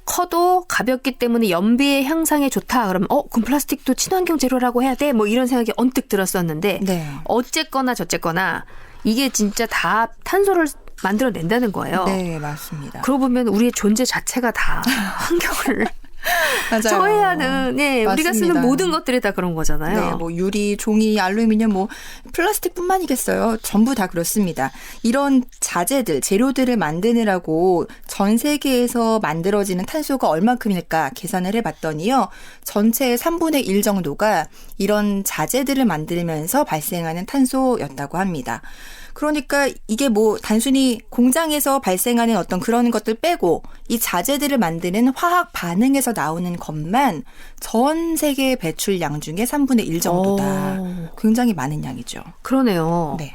커도 가볍기 때문에 연비의 향상에 좋다. 그러면 그럼 플라스틱도 친환경 재료라고 해야 돼? 뭐 이런 생각이 언뜻 들었었는데 네. 어쨌거나 저쨌거나 이게 진짜 다 탄소를 만들어낸다는 거예요. 네, 맞습니다. 그러고 보면 우리의 존재 자체가 다 환경을 맞아요. 저해하는 우리가 쓰는 모든 것들이 다 그런 거잖아요. 네, 뭐 유리, 종이, 알루미늄, 뭐 플라스틱뿐만이겠어요. 전부 다 그렇습니다. 이런 자재들, 재료들을 만드느라고 전 세계에서 만들어지는 탄소가 얼마큼일까 계산을 해봤더니요. 전체의 3분의 1 정도가 이런 자재들을 만들면서 발생하는 탄소였다고 합니다. 그러니까 이게 뭐 단순히 공장에서 발생하는 어떤 그런 것들 빼고 이 자재들을 만드는 화학 반응에서 나오는 것만 전 세계 배출량 중에 3분의 1 정도다. 굉장히 많은 양이죠. 그러네요. 네.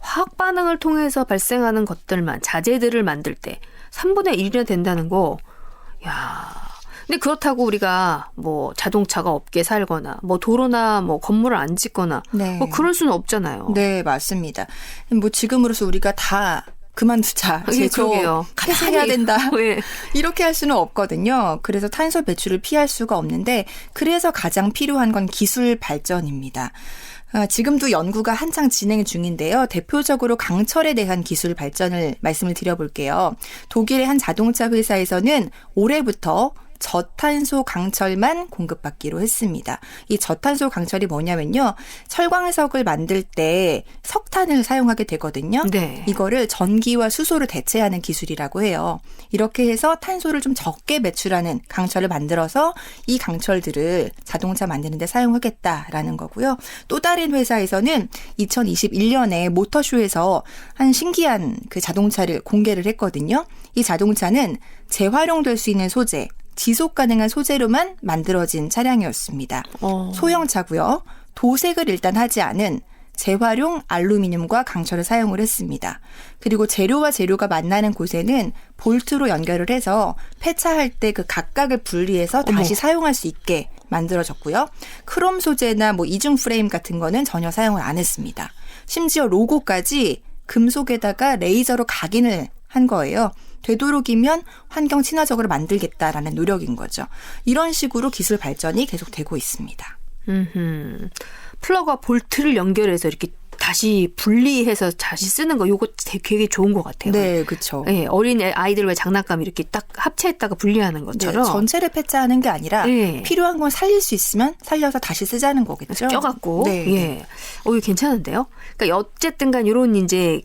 화학 반응을 통해서 발생하는 것들만 자재들을 만들 때 3분의 1이나 된다는 거. 근데 그렇다고 우리가 뭐 자동차가 없게 살거나 뭐 도로나 뭐 건물을 안 짓거나 네. 뭐 그럴 수는 없잖아요. 네, 맞습니다. 뭐 지금으로서 우리가 다 그만두자, 제조 폐쇄해야 된다. 네. 이렇게 할 수는 없거든요. 그래서 탄소 배출을 피할 수가 없는데 그래서 가장 필요한 건 기술 발전입니다. 지금도 연구가 한창 진행 중인데요. 대표적으로 강철에 대한 기술 발전을 말씀을 드려볼게요. 독일의 한 자동차 회사에서는 올해부터 저탄소 강철만 공급받기로 했습니다. 이 저탄소 강철이 뭐냐면요. 철광석을 만들 때 석탄을 사용하게 되거든요. 네. 이거를 전기와 수소를 대체하는 기술이라고 해요. 이렇게 해서 탄소를 좀 적게 배출하는 강철을 만들어서 이 강철들을 자동차 만드는 데 사용하겠다라는 거고요. 또 다른 회사에서는 2021년에 모터쇼에서 한 신기한 그 자동차를 공개를 했거든요. 이 자동차는 재활용될 수 있는 소재, 지속 가능한 소재로만 만들어진 차량이었습니다. 소형차고요. 도색을 일단 하지 않은 재활용 알루미늄과 강철을 사용을 했습니다. 그리고 재료와 재료가 만나는 곳에는 볼트로 연결을 해서 폐차할 때 그 각각을 분리해서 다시 사용할 수 있게 만들어졌고요. 크롬 소재나 뭐 이중 프레임 같은 거는 전혀 사용을 안 했습니다. 심지어 로고까지 금속에다가 레이저로 각인을 한 거예요. 되도록이면 환경 친화적으로 만들겠다라는 노력인 거죠. 이런 식으로 기술 발전이 계속되고 있습니다. 플러그와 볼트를 연결해서 이렇게 다시 분리해서 다시 쓰는 거 요거 되게 좋은 것 같아요. 네, 그렇죠. 네, 어린 아이들과 장난감 이렇게 딱 합체했다가 분리하는 것처럼. 네, 전체를 폐차하는 게 아니라 필요한 건 살릴 수 있으면 살려서 다시 쓰자는 거겠죠. 껴갖고. 네. 예. 이거 괜찮은데요? 그러니까 어쨌든 간 이런 이제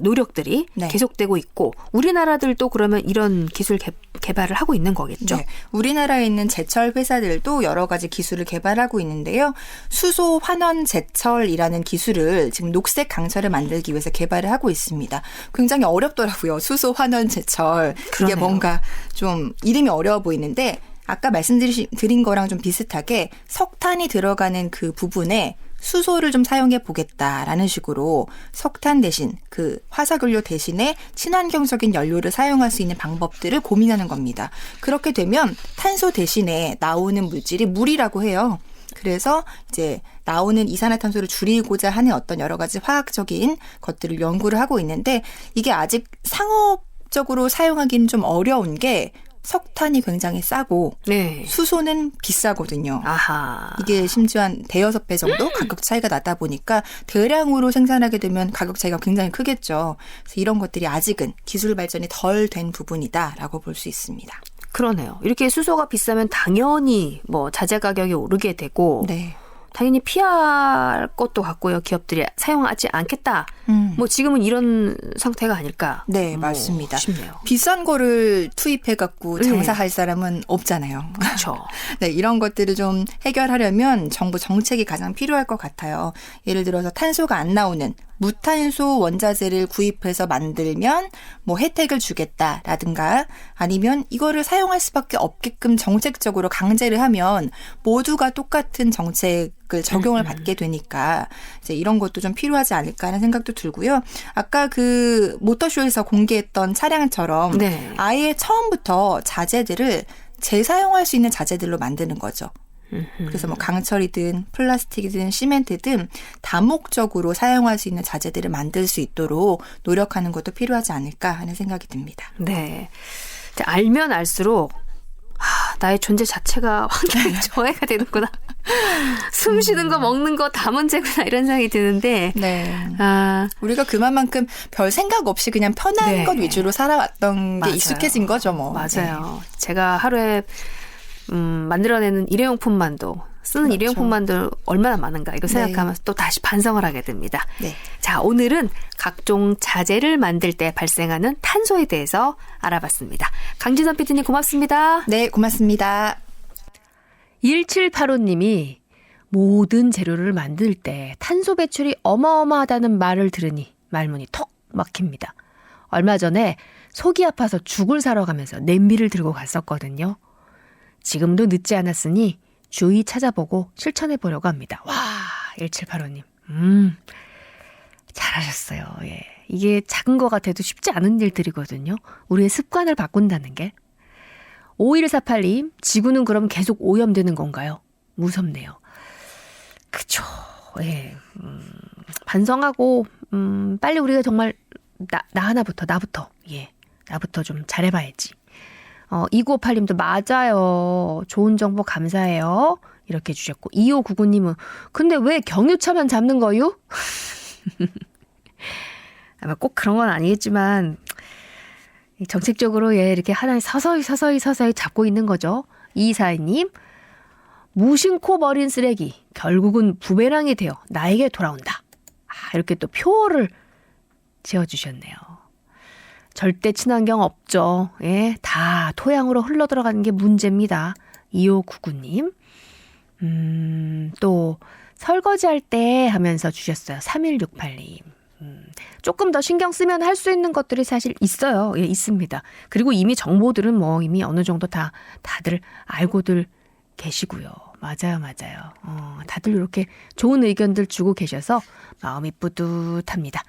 노력들이 계속되고 있고 우리나라들도 그러면 이런 기술 개발을 하고 있는 거겠죠? 네. 우리나라에 있는 제철 회사들도 여러 가지 기술을 개발하고 있는데요. 수소 환원 제철이라는 기술을 지금 녹색 강철을 만들기 위해서 개발을 하고 있습니다. 굉장히 어렵더라고요. 수소 환원 제철. 그러네요. 이게 뭔가 좀 이름이 어려워 보이는데 아까 말씀드린 거랑 좀 비슷하게 석탄이 들어가는 그 부분에 수소를 좀 사용해 보겠다라는 식으로 석탄 대신 그 화석연료 대신에 친환경적인 연료를 사용할 수 있는 방법들을 고민하는 겁니다. 그렇게 되면 탄소 대신에 나오는 물질이 물이라고 해요. 그래서 이제 나오는 이산화탄소를 줄이고자 하는 어떤 여러 가지 화학적인 것들을 연구를 하고 있는데 이게 아직 상업적으로 사용하기는 좀 어려운 게 석탄이 굉장히 싸고 수소는 비싸거든요. 아하. 이게 심지어 한 대여섯 배 정도 가격 차이가 나다 보니까 대량으로 생산하게 되면 가격 차이가 굉장히 크겠죠. 그래서 이런 것들이 아직은 기술 발전이 덜 된 부분이다라고 볼 수 있습니다. 그러네요. 이렇게 수소가 비싸면 당연히 뭐 자재 가격이 오르게 되고 당연히 피할 것도 같고요. 기업들이 사용하지 않겠다. 뭐 지금은 이런 상태가 아닐까. 네, 뭐 맞습니다. 싶네요. 비싼 거를 투입해갖고 장사할 사람은 없잖아요. 그렇죠. 네, 이런 것들을 좀 해결하려면 정부 정책이 가장 필요할 것 같아요. 예를 들어서 탄소가 안 나오는 무탄소 원자재를 구입해서 만들면 뭐 혜택을 주겠다라든가 아니면 이거를 사용할 수밖에 없게끔 정책적으로 강제를 하면 모두가 똑같은 정책을 적용을 받게 되니까 이제 이런 것도 좀 필요하지 않을까 하는 생각도 들고요. 아까 그 모터쇼에서 공개했던 차량처럼 네. 아예 처음부터 자재들을 재사용할 수 있는 자재들로 만드는 거죠. 그래서 뭐 강철이든 플라스틱이든 시멘트든 다목적으로 사용할 수 있는 자재들을 만들 수 있도록 노력하는 것도 필요하지 않을까 하는 생각이 듭니다. 네. 알면 알수록 나의 존재 자체가 환경에 저해가 되는구나. 숨 쉬는 거 먹는 거 다 문제구나 이런 생각이 드는데 네. 우리가 그만큼 별 생각 없이 그냥 편한 네. 것 위주로 살아왔던 게 맞아요. 익숙해진 거죠, 뭐. 맞아요. 제가 하루에 만들어내는 일회용품만도 쓰는 그렇죠. 일회용품만도 얼마나 많은가 이거 생각하면서 또 다시 반성을 하게 됩니다. 네. 자, 오늘은 각종 자재를 만들 때 발생하는 탄소에 대해서 알아봤습니다. 강진선 PD님 고맙습니다. 네, 고맙습니다. 1785님이 모든 재료를 만들 때 탄소 배출이 어마어마하다는 말을 들으니 말문이 턱 막힙니다. 얼마 전에 속이 아파서 죽을 사러 가면서 냄비를 들고 갔었거든요. 지금도 늦지 않았으니 주의 찾아보고 실천해 보려고 합니다. 와, 1785님. 잘하셨어요. 예. 이게 작은 것 같아도 쉽지 않은 일들이거든요. 우리의 습관을 바꾼다는 게. 5148님, 지구는 그럼 계속 오염되는 건가요? 무섭네요. 그쵸. 예. 반성하고, 빨리 우리가 정말, 나부터, 예. 나부터 좀 잘해봐야지. 2958님도 맞아요. 좋은 정보 감사해요. 이렇게 주셨고 2599님은 근데 왜 경유차만 잡는 거요? 아마 꼭 그런 건 아니겠지만 정책적으로 이렇게 하나씩 서서히 잡고 있는 거죠. 2242님 무심코 버린 쓰레기 결국은 부메랑이 되어 나에게 돌아온다. 이렇게 또 표어를 지어주셨네요. 절대 친환경 없죠. 예, 다 토양으로 흘러들어가는 게 문제입니다. 2599님. 또 설거지할 때 하면서 주셨어요. 3168님. 조금 더 신경 쓰면 할 수 있는 것들이 사실 있어요. 예, 있습니다. 그리고 이미 정보들은 뭐 이미 어느 정도 다들 알고들 계시고요. 맞아요. 다들 이렇게 좋은 의견들 주고 계셔서 마음이 뿌듯합니다.